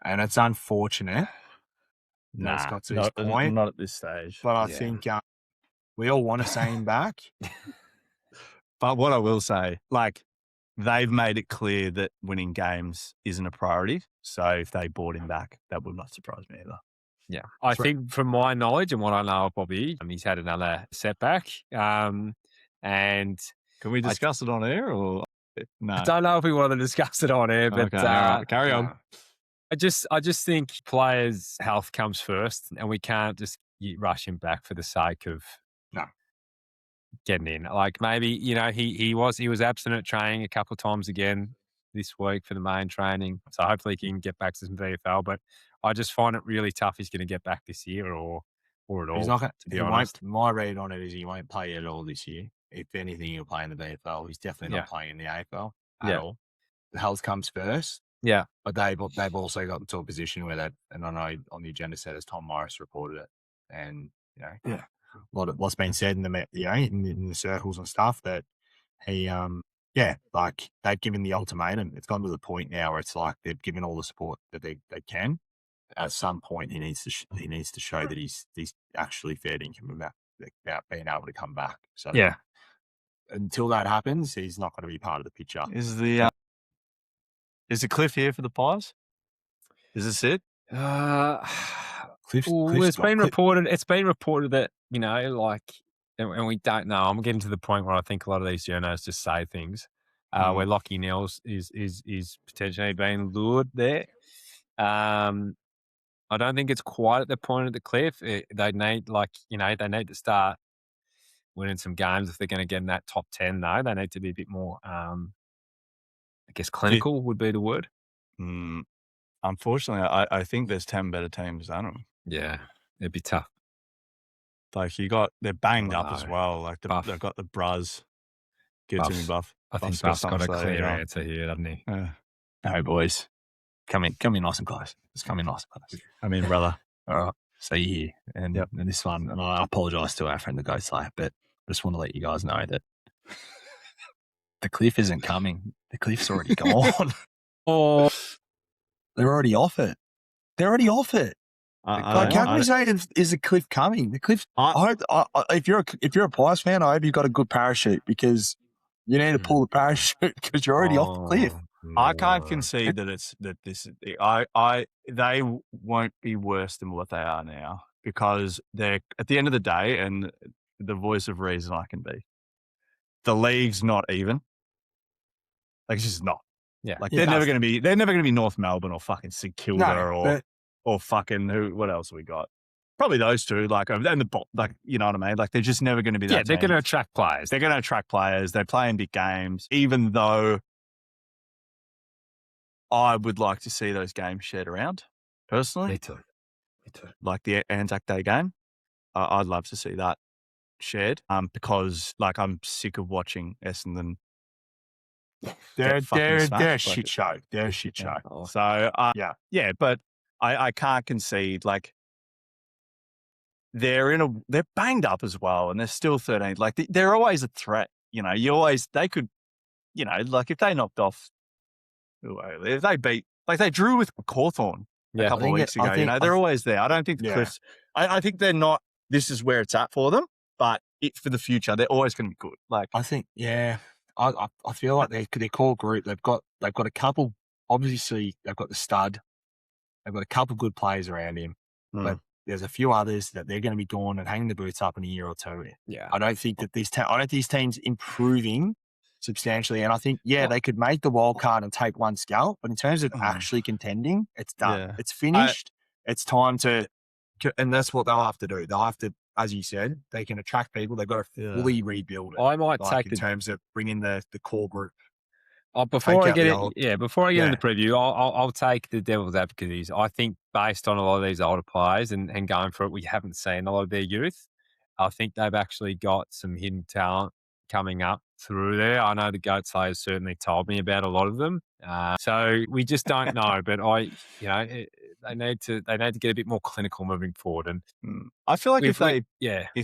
And it's unfortunate. It's got to this point. Not at this stage. But I think we all want to see him back. But what I will say, they've made it clear that winning games isn't a priority. So if they brought him back, that would not surprise me either. Yeah. I think from my knowledge and what I know of Bobby, he's had another setback. And can we discuss it on air or no? I don't know if we want to discuss it on air, but okay, right. Carry on. I just think players' health comes first, and we can't just rush him back for the sake of getting in. Like maybe, he was absent at training a couple of times again this week for the main training. So hopefully he can get back to some VFL. But I just find it really tough he's going to get back this year or at all. He's not going to be honest. My read on it is he won't play at all this year. If anything, he'll play in the VFL. He's definitely not playing in the AFL at all. The health comes first. Yeah. But they've also gotten to a position where and I know on the agenda set as Tom Morris reported it. And, what's been said in the circles and stuff that he, they've given the ultimatum. It's gone to the point now where it's like they've given all the support that they can. At some point, he needs to show that he's actually fair income about being able to come back. So until that happens, he's not going to be part of the picture. Is the Cliff here for the Pies? Is this it? It's been reported. It's been reported that and we don't know. I'm getting to the point where I think a lot of these journalists just say things where Lockie Nels is potentially being lured there. I don't think it's quite at the point of the cliff. They need to start winning some games if they're going to get in that top 10. Though they need to be a bit more, I guess, clinical would be the word. Unfortunately, I think there's 10 better teams than them. Yeah, it'd be tough. Like they're banged up as well. Like they've got the Bruz. Give it to me, Buff. I think Buff's got a clear answer here, doesn't he? No, boys. Come in nice and close. Just come in nice and close. I mean, brother. All right. See you here. And this one, and I apologise to our friend the Ghost Slayer, but I just want to let you guys know that the cliff isn't coming. The cliff's already gone. They're already off it. How can you say is a cliff coming? The cliff. I hope if you're a Pies fan, I hope you've got a good parachute because you need to pull the parachute because you're already off the cliff. I can't concede they won't be worse than what they are now because they're at the end of the day, and the voice of reason I can be. The league's not even. Like it's just not. Yeah. Like they're never going to be North Melbourne or fucking St Kilda or fucking what else have we got? Probably those two. Like and you know what I mean? Like they're just never going to be that. Yeah, they're going to attract players. They're going to attract players. They play in big games, even though I would like to see those games shared around, personally. Me too. Like the Anzac Day game. I'd love to see that shared because, like, I'm sick of watching Essendon. They're a shit show. They're a shit show. So, but I can't concede. Like, they're banged up as well, and they're still 13. Like, they're always a threat. You know, they could, you know, like if they knocked off, if they beat, like they drew with Cawthorn a couple of weeks ago, they're always there. I don't think the Cliffs, I think they're not, this is where it's at for them, but for the future, they're always going to be good. Like, I think, I feel like their core group, they've got a couple, obviously they've got the stud, they've got a couple good players around him, but there's a few others that they're going to be gone and hanging the boots up in a year or two. Yeah. I don't think that these teams improving substantially. And I think, they could make the wild card and take one scalp, but in terms of actually contending, it's done. Yeah. It's finished. It's time to, and that's what they'll have to do. They'll have to, as you said, they can attract people. They've got to fully rebuild it. I might take in terms of bringing the core group. Before I get into the preview, I'll take the devil's advocate. I think based on a lot of these older players and going for it, we haven't seen a lot of their youth. I think they've actually got some hidden talent coming up through there. I know the GOAT Slayers certainly told me about a lot of them. So we just don't know. But they need to get a bit more clinical moving forward. And I feel like if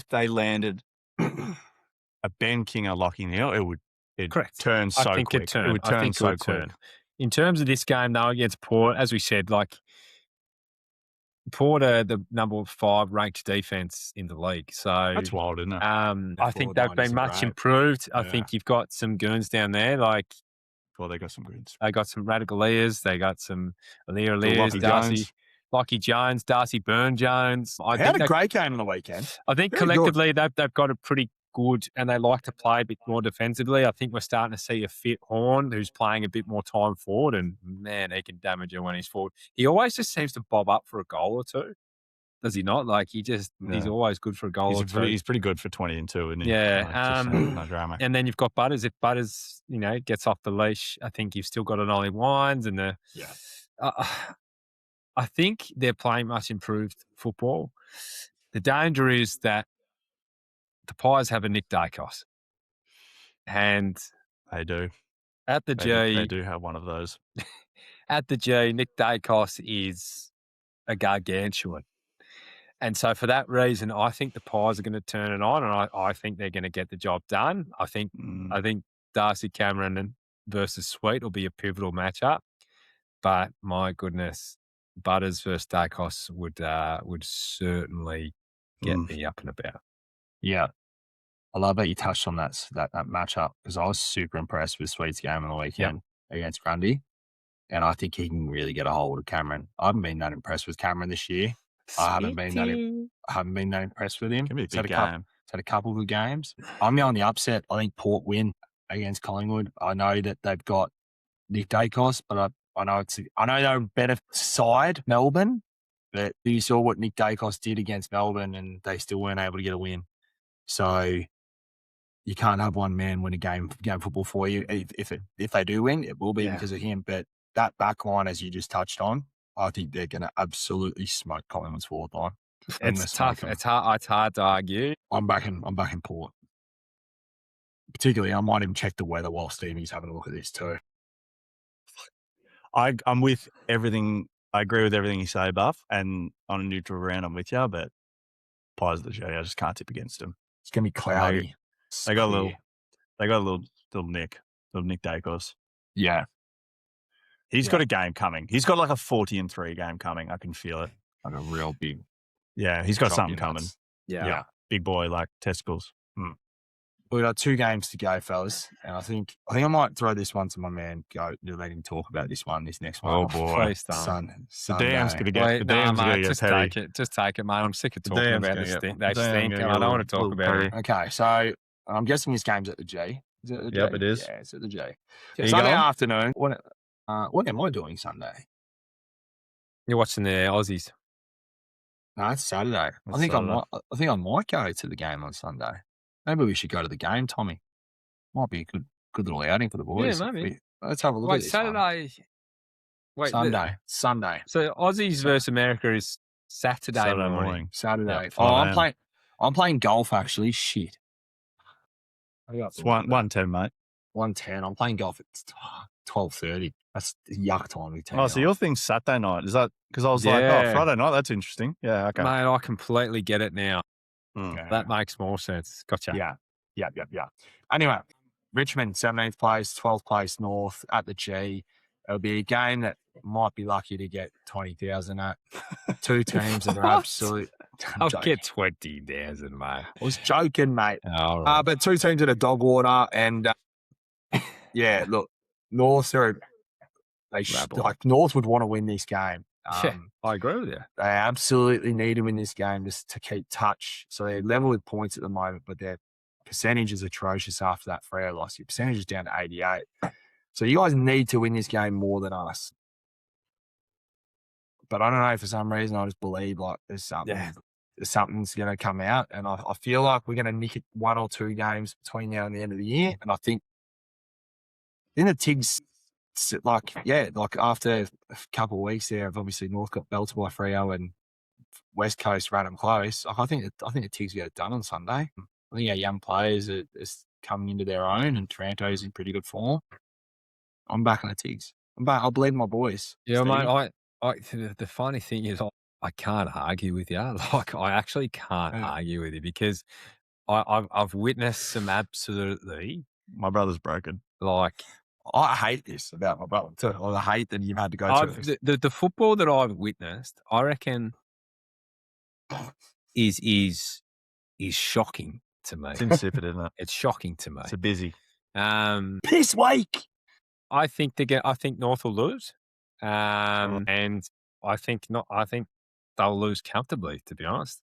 they landed a Ben King or Lockie Neal, it would. Correct. Turn so quick. It would turn so quick. In terms of this game, though, against Port, as we said, like Port are the number 5 ranked defence in the league. So that's wild, isn't it? I think they've been much improved. I think you've got some goons down there. Like, well, they got some goons. They got some Radical Ears. They got some Darcy, Lockie Jones, Darcy Burn-Jones. They had a great game on the weekend. I think collectively they've got a pretty good, and they like to play a bit more defensively. I think we're starting to see a fit Horn who's playing a bit more time forward, and man, he can damage you when he's forward. He always just seems to bob up for a goal or two. Does he not? Like he's always good for a goal or two. He's pretty good for 20 and 2, isn't he? Yeah. No drama. And then you've got Butters. If Butters, gets off the leash, I think you've still got an Ollie Wines and I think they're playing much improved football. The danger is that the Pies have a Nick Daicos. And they do. At the G. They do have one of those. At the G, Nick Daicos is a gargantuan. And so for that reason, I think the Pies are going to turn it on, and I think they're going to get the job done. I think Darcy Cameron versus Sweet will be a pivotal matchup. But my goodness, Butters versus Daicos would certainly get me up and about. Yeah. I love that you touched on that matchup because I was super impressed with Sweet's game on the weekend against Grundy. And I think he can really get a hold of Cameron. I haven't been that impressed with Cameron this year. I haven't been that impressed with him. Can be a He's had big a game. He's had a couple of good games. I'm on the upset. I think Port win against Collingwood. I know that they've got Nick Daicos, but I know they're a better side, Melbourne. But you saw what Nick Daicos did against Melbourne, and they still weren't able to get a win. So you can't have one man win a game football for you. If they do win, it will be because of him. But that back line, as you just touched on, I think they're going to absolutely smoke Collingwood's forward line. It's tough. It's hard to argue. I'm back in Port. Particularly, I might even check the weather while Stevie's having a look at this too. I'm with everything. I agree with everything you say, Buff. And on a neutral round, I'm with you. But Pies of the J, I just can't tip against them. It's going to be cloudy. They got a little Nick Daicos. Yeah. He's got a game coming. He's got like a 40-3 game coming. I can feel it. Like a real big. Yeah, he's got something coming. Yeah. Big boy, like testicles. We've got 2 games to go, fellas. And I think I might throw this one to my man, Goat, to let him talk about this next one. Oh, boy. Please don't. The DM's going to get Wait, the DM's mate, going to just get petty. take it. Just take it, mate. I'm sick of The talking DM's about gonna this get- thing. the They DM's stink, gonna and I get don't want to a talk little about petty. it. Okay, so I'm guessing this game's at the G. Is it at the G? Yep, it is. Yeah, it's at the G. you Sunday going? afternoon. What am I doing Sunday? You're watching the Aussies. No, it's Saturday. It's I think Saturday. I think I might go to the game on Sunday. Maybe we should go to the game, Tommy. Might be a good little outing for the boys. Yeah, maybe. Let's have a look at Wait, this one. Saturday. Wait, Sunday. So Aussies versus America is Saturday morning. Saturday. Yep, Oh, 5 a.m. I'm playing golf actually. Shit. I got It's 1:10, mate. 1:10. I'm playing golf at 12:30. That's yuck time. Oh, so your thing's Saturday night. Is that because I was like, Yeah. Friday night? That's interesting. Yeah, okay. Mate, I completely get it now. Yeah. That makes more sense. Gotcha. Yeah. Anyway, Richmond, 17th place, 12th place North at the G. It'll be a game that might be lucky to get 20,000 at. 2 teams that are What? absolute. I'm I'll joking. get 20,000, mate. I was joking, mate. All right. But 2 teams in a dog water, and yeah, look, North are North would want to win this game. Yeah, I agree with you. They absolutely need to win this game just to keep touch. So they're level with points at the moment, but their percentage is atrocious after that Freo loss. Your percentage is down to 88. So you guys need to win this game more than us. But I don't know, for some reason, I just believe like there's something's going to come out. And I feel like we're going to nick it 1 or 2 games between now and the end of the year. And I think in the Tigs, like after a couple of weeks there, obviously North got belted by Freo and West Coast ran them close. I think the Tigs get it done on Sunday. I think our young players are coming into their own, and Taranto's in pretty good form. I'm back on the Tigs. I believe my boys. Yeah, Steve. mate. The funny thing is, I can't argue with you. Like, I actually can't argue with you because I've witnessed some absolutely My brother's broken. like. I hate this about my brother too. I hate that you've had to go through this. The football that I've witnessed, I reckon, is shocking to me. It's insipid, isn't it? It's shocking to me. It's a busy. Piss week. I think North will lose, and I think they'll lose comfortably. To be honest,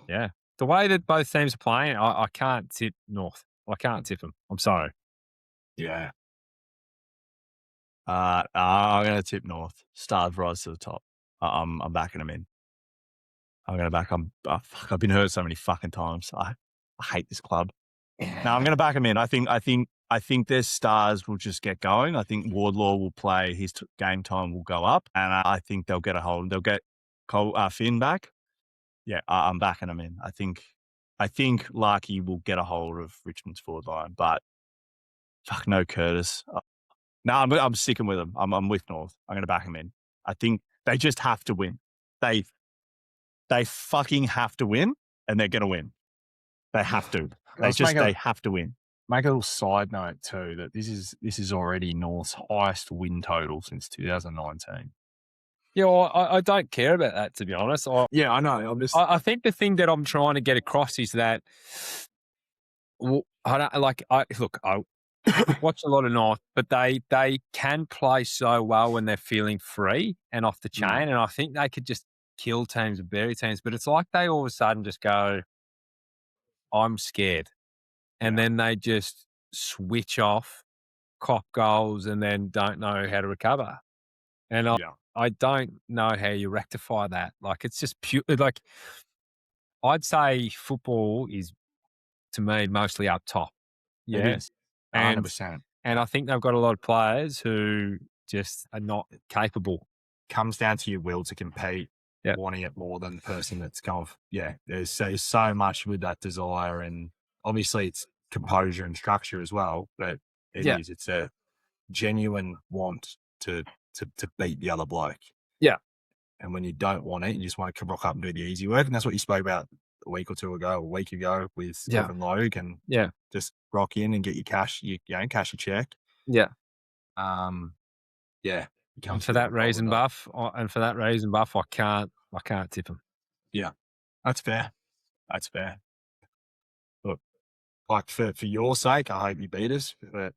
yeah. The way that both teams are playing, I can't tip North. I can't tip them. I'm sorry. Yeah. I'm going to tip North. Stars rise to the top. I'm backing them in. I'm going to back them. I've been hurt so many fucking times. I hate this club. No, I'm going to back them in. I think their stars will just get going. I think Wardlaw will play. His game time will go up, and I think they'll get a hold. They'll get Finn back. Yeah, I'm backing them in. I think Larky will get a hold of Richmond's forward line, but fuck no Curtis. No, I'm sticking with them. I'm with North. I'm going to back them in. I think they just have to win. They fucking have to win, and they're going to win. They have to. They have to win. Make a little side note too that this is already North's highest win total since 2019. Yeah, well, I don't care about that, to be honest. Yeah, I know. I think the thing that I'm trying to get across is that Well, I don't like. I watch a lot of North, but they can play so well when they're feeling free and off the chain, and I think they could just kill teams and bury teams. But it's like they all of a sudden just go, "I'm scared," and then they just switch off, cop goals, and then don't know how to recover. And I don't know how you rectify that. Like it's just pure. Like I'd say football is, to me, mostly up top. It is 100%. And I think they've got a lot of players who just are not capable. Comes down to your will to compete, wanting it more than the person that's kind of, there's so much with that desire. And obviously it's composure and structure as well, but it's a genuine want to beat the other bloke. Yeah. And when you don't want it, you just want to rock up and do the easy work. And that's what you spoke about a week ago with Evan Logue, and just rock in and get your cash, cash your check. Yeah. And for that reason, Buff, I can't tip him. Yeah. That's fair. Look, like for your sake, I hope you beat us. But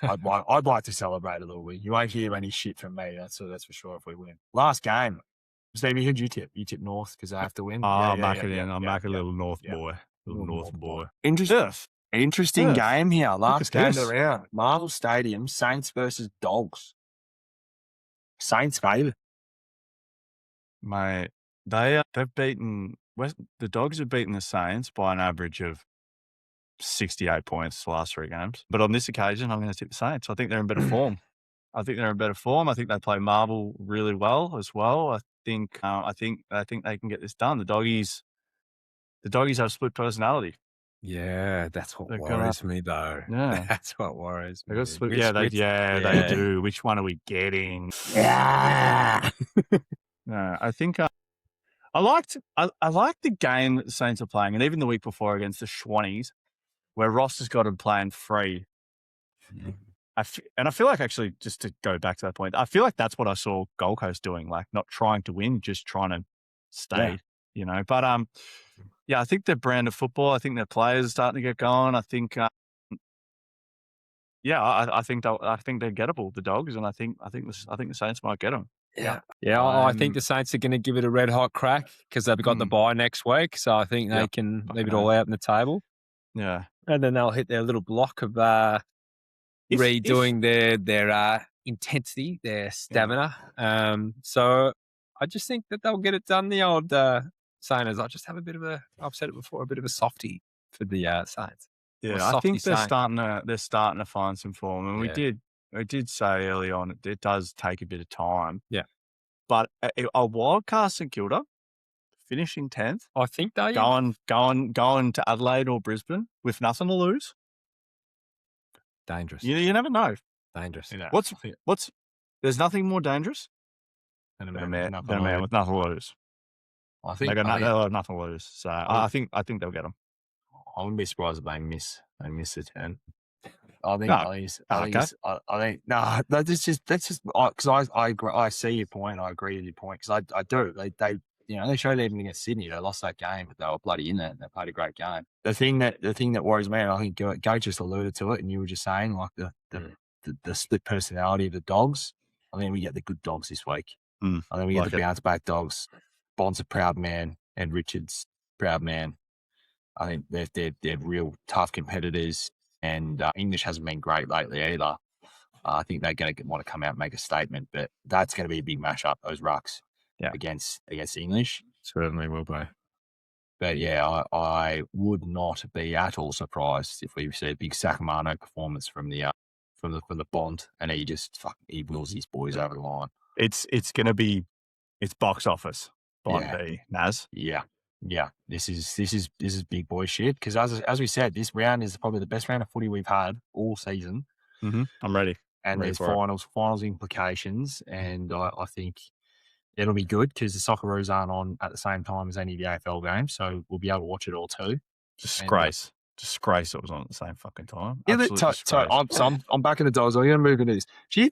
I'd like to celebrate a little bit. You won't hear any shit from me. That's for sure if we win. Last game. Stevie, who'd you tip? You tip North because they have to win? I'm back a little North boy. Little North boy. Interesting game here. Last game of the round. Marvel Stadium, Saints versus Dogs. Saints favourite. Mate, they've beaten the Dogs have beaten the Saints by an average of 68 points the last 3 games. But on this occasion, I'm going to tip the Saints. I think they're in better form. I think they play Marvel really well as well. I think they can get this done. The doggies have split personality. Yeah, that's what worries me though. Yeah, that's what worries me. They do. Which one are we getting? Yeah. No, I think I liked the game that the Saints are playing, and even the week before against the Schwannies, where Ross has got them playing free. I feel like, actually, just to go back to that point, I feel like that's what I saw Gold Coast doing, like not trying to win, just trying to stay, But I think their brand of football, I think their players are starting to get going. I think, I think they're gettable, the Dogs, and I think the Saints might get them. I think the Saints are going to give it a red hot crack because they've got the bye next week, so I think they can leave it all out on the table. Yeah, and then they'll hit their little block of redoing their intensity, their stamina. So I just think that they'll get it done. The old Saints, I just have I've said it before, a bit of a softie for the Saints. Yeah, I think they're starting to find some form, and we did say early on it does take a bit of time. Yeah, but a wild card St Kilda finishing 10th. I think they going to Adelaide or Brisbane with nothing to lose. Dangerous. You never know. Dangerous. What's there's nothing more dangerous than a man with nothing to lose. I think they'll have nothing to lose. So I think they'll get them. I wouldn't be surprised if they miss the turn. That's just because I see your point. I agree with your point because I do. They showed even against Sydney. They lost that game, but they were bloody in it. And they played a great game. The thing that worries me, and I think Goat just alluded to it, and you were just saying like the split personality of the Dogs. I think we get the good Dogs this week. I think we get the bounce back Dogs. Bond's a proud man, and Richards proud man. I think they're real tough competitors, and English hasn't been great lately either. I think they're going to want to come out and make a statement, but that's going to be a big matchup, those rucks against English. Certainly will be. But I would not be at all surprised if we see a big Sacramento performance from the Bond, and he wills his boys over the line. It's box office. Bond B, Naz. Yeah. This is big boy shit because as we said, this round is probably the best round of footy we've had all season. Mm-hmm. I'm ready. And there's finals implications, and I think it'll be good because the Socceroos aren't on at the same time as any of the AFL games, so we'll be able to watch it all too. Disgrace it was on at the same fucking time. Yeah, I'm back in the Dogs. I'm going to move into this.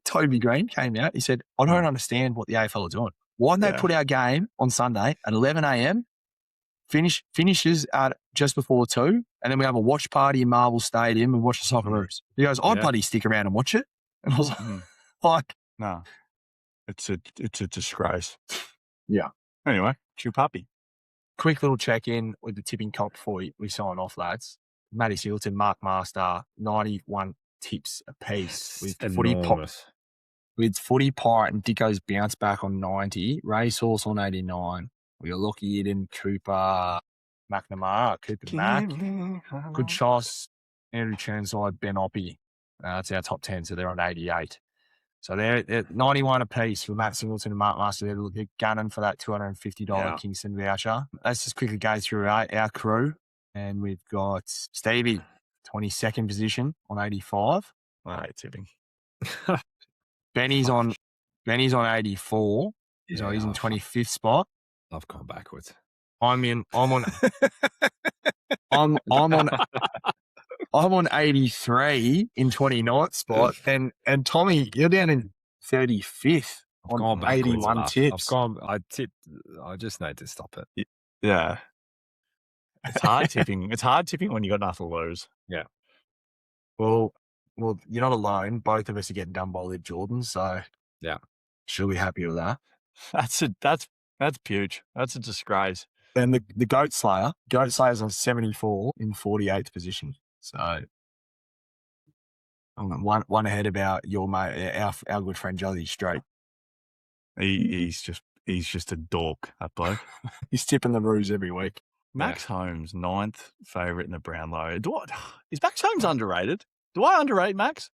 Toby Green came out. He said, I don't understand what the AFL are doing. Why didn't they put our game on Sunday at 11 a.m. finishes at just before 2, and then we have a watch party in Marvel Stadium and watch the Socceroos. He goes, I'd bloody stick around and watch it. And I was like, no, it's a disgrace. Yeah. Anyway, chew puppy. Quick little check-in with the tipping comp before we sign off, lads. Matty Singleton, Mark Master, 91 tips apiece with Footy Pirate and Daicos bounce back on 90, Racehorse on 89. We got Lockie Eden, Cooper, McNamara, Cooper Mac, Good Choss, Andrew Churnside, Ben Oppie. That's our top 10, so they're on 88. So they're 91 apiece for Matt Singleton and Mark Master. They're gunning for that $250 Kingston voucher. Let's just quickly go through our crew. And we've got Stevie, 22nd position on 85. All right, tipping. Benny's on 84. So he's in 25th spot. I've gone backwards. I'm on 83 in 29th spot, and Tommy, you're down in 35th on 81 tips. I just need to stop it. Yeah, it's hard tipping. It's hard tipping when you got nothing to lose. Yeah. Well, you're not alone. Both of us are getting done by Liv Jordan, so yeah, she'll be happy with that. That's huge. That's a disgrace. And the Goat Slayer's on 74 in 48th position. So I'm one ahead about your mate, our good friend Jolly Straight. He's just a dork, that bloke. He's tipping the Roos every week. Max Holmes, 9th favourite in the Brownlow. Is Max Holmes underrated? Do I underrate Max?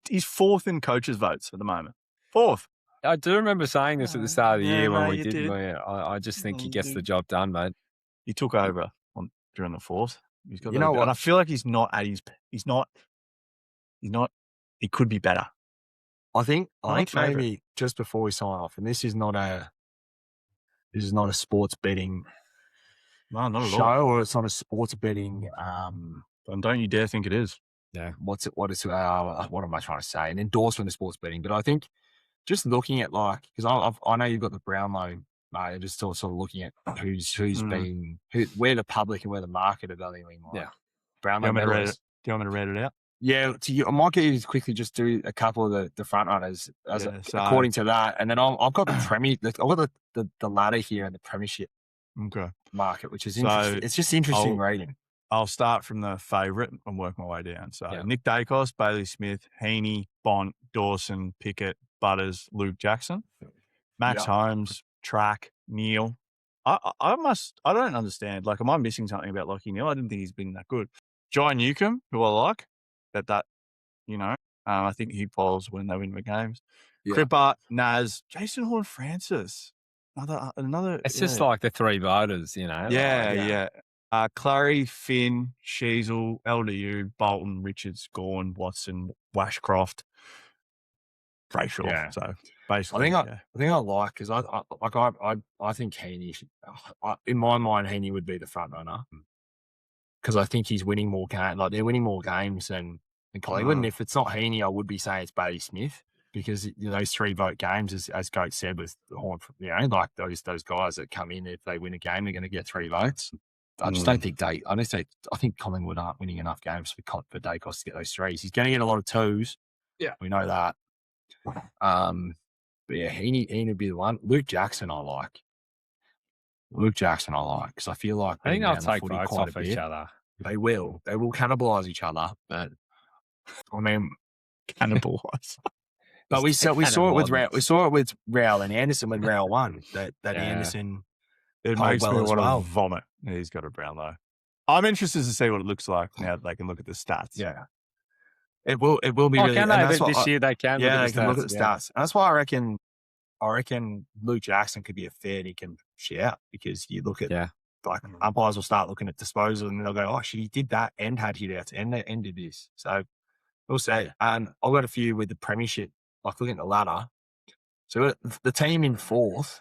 He's 4th in coaches' votes at the moment. 4th. I do remember saying this at the start of the year when we did. I just think he gets the job done, mate. He took over during the 4th. He's got what? And I feel like he's not at his. He's not. He could be better. I think maybe just before we sign off, and this is not a sports betting not at show, all. or it's not a sports betting. And don't you dare think it is. Yeah. What am I trying to say? An endorsement of sports betting, but I think just looking at because I know you've got the Brownlow, mate. Just sort of looking at who's been where the public and where the market are valuing. Brownlow. Do you want me to read it out? Yeah, I might get you to quickly just do a couple of the front runners according to that, and then I've got I've got the ladder here in the premiership market, which is interesting. It's just interesting reading. I'll start from the favourite and work my way down. So Nick Daicos, Bailey Smith, Heeney, Bont, Dawson, Pickett, Butters, Luke Jackson, Max Holmes, Track, Neil. I don't understand. Am I missing something about Lockie Neil? I didn't think he's been that good. Jai Newcomb, who I like, I think he falls when they win the games. Yeah. Cripper, Naz, Jason Horne-Francis. Another. It's just like the three voters, Yeah. Clary, Finn, Sheasel, LDU, Bolton, Richards, Gorn, Watson, Washcroft, Brayshaw. Yeah. So basically, I think I like because I think Heeney should, in my mind, Heeney would be the front runner because I think he's winning more games. They're winning more games than Collingwood. And if it's not Heeney, I would be saying it's Bailey Smith because those 3 vote games, as Goat said, with Horn, those guys that come in, if they win a game, they're going to get 3 votes. I just don't think I think Collingwood aren't winning enough games for Daicos to get those 3s. He's going to get a lot of 2s. Yeah, we know that. But yeah, Heeney would be the one. Luke Jackson, I like because I feel like I think they'll take votes off each other. They will cannibalise each other, but I mean, cannibalise. But we saw it with Rowell and Anderson when Rowell won. That Anderson. It makes me want to vomit. He's got a Brownlow. I'm interested to see what it looks like now that they can look at the stats. Yeah. It will be really. This year they can. Yeah, they can look at the stats. And that's why I reckon Luke Jackson could be a fair dinkum shout because you look at umpires will start looking at disposal and they'll go, oh shit, he did that and had hit outs and did this. So we'll see. And I've got a few with the premiership, looking at the ladder. So the team in 4th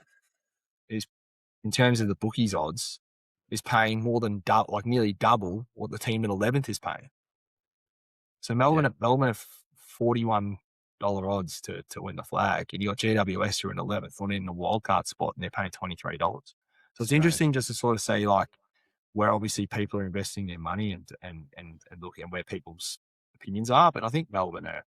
is, in terms of the bookies odds, is paying more than nearly double what the team in 11th is paying. So Melbourne have $41 odds to win the flag, and you got GWS who are in 11th, on in the wildcard spot, and they're paying $23. So it's interesting just to sort of say, like, where obviously people are investing their money and looking at where people's opinions are. But I think Melbourne are,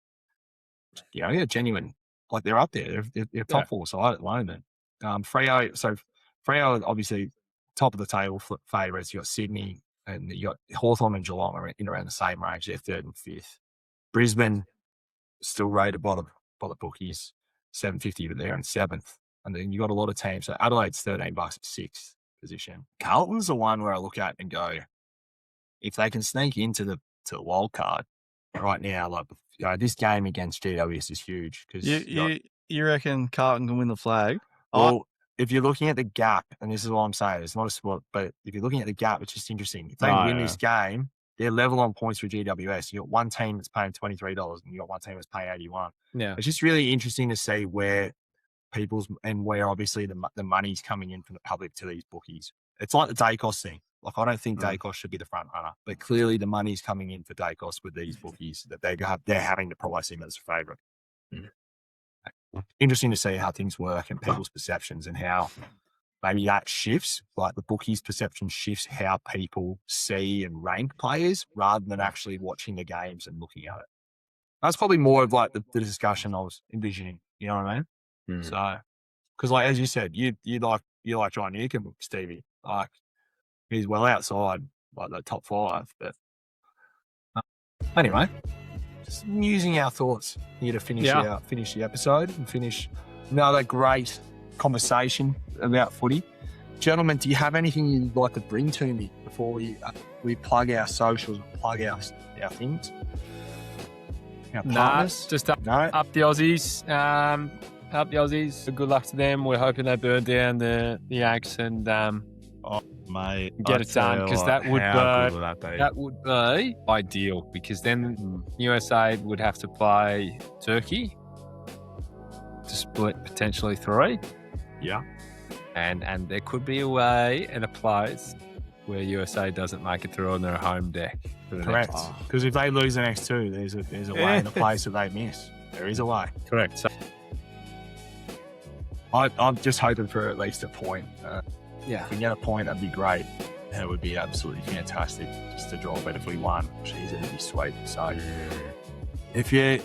they're genuine. Like, they're up there. They're top four side at the moment. Freo, obviously, top of the table favourites. You got Sydney and you got Hawthorn and Geelong are in around the same range. They're third and fifth. Brisbane still rated by the bookies, $7.50, but they're in seventh. And then you got a lot of teams. So Adelaide's $13 at sixth position. Carlton's the one where I look at and go, if they can sneak into the wild card right now, like, this game against GWS is huge because you reckon Carlton can win the flag? Well, if you're looking at the gap, and this is what I'm saying, it's not a sport, but if you're looking at the gap, it's just interesting. If they win this game, they're level on points with GWS. You got one team that's paying $23, and you got one team that's paying $81. Yeah, it's just really interesting to see where where obviously the money's coming in from the public to these bookies. It's like the Daicos thing. Like, I don't think Daicos should be the front runner, but clearly the money's coming in for Daicos with these bookies that they're having to price him as a favourite. Interesting to see how things work and people's perceptions and how maybe that shifts, like the bookies' perception shifts how people see and rank players rather than actually watching the games and looking at it. That's probably more of like the discussion I was envisioning. You know what I mean? So, because like, as you said, you like John Newcombe, Stevie, like he's well outside like the top five. But anyway, just using our thoughts here to finish the episode and finish another great conversation about footy. Gentlemen, do you have anything you'd like to bring to me before we plug our socials, plug our things? Our partners? Just up the Aussies. Up the Aussies. Good luck to them. We're hoping they burn down the Yanks and mate, get it done, because that would be ideal, because then USA would have to play Turkey to split potentially 3. Yeah. And there could be a way and a place where USA doesn't make it through on their home deck. Correct. Because if they lose the next 2, there's a way and a place that they miss. There is a way. Correct. So, I'm just hoping for at least a point. If we get a point, that'd be great. That would be absolutely fantastic just to drop it if we won. Jeez, it'd be sweet. So if you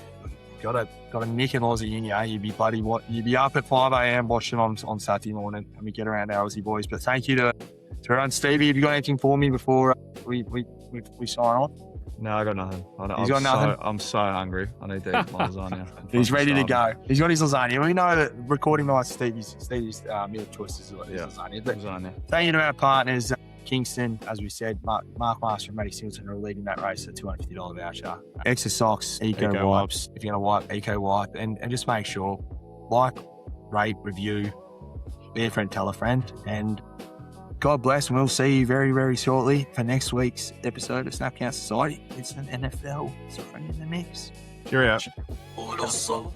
got a Nick and Aussie in you, you'd be up at 5 a.m. watching on Saturday morning, and we get around our Aussie boys. But thank you to everyone. Stevie, have you got anything for me before we sign on? No, I got nothing. He's got nothing? I'm so hungry. I need to eat my lasagna. He's ready to go. He's got his lasagna. We know that recording night, Stevie's meal of choice is lasagna. But thank you to our partners, Kingston, as we said, Mark Master and Matty Singleton are leading that race at $250 voucher. Extra socks, Eco Wipes. If you're going to wipe, Eco Wipe. And just make sure, like, rate, review, be a friend, tell a friend. And God bless, and we'll see you very, very shortly for next week's episode of Snap Count Society. It's an NFL. It's a friend in the mix. Cheerio. Awesome.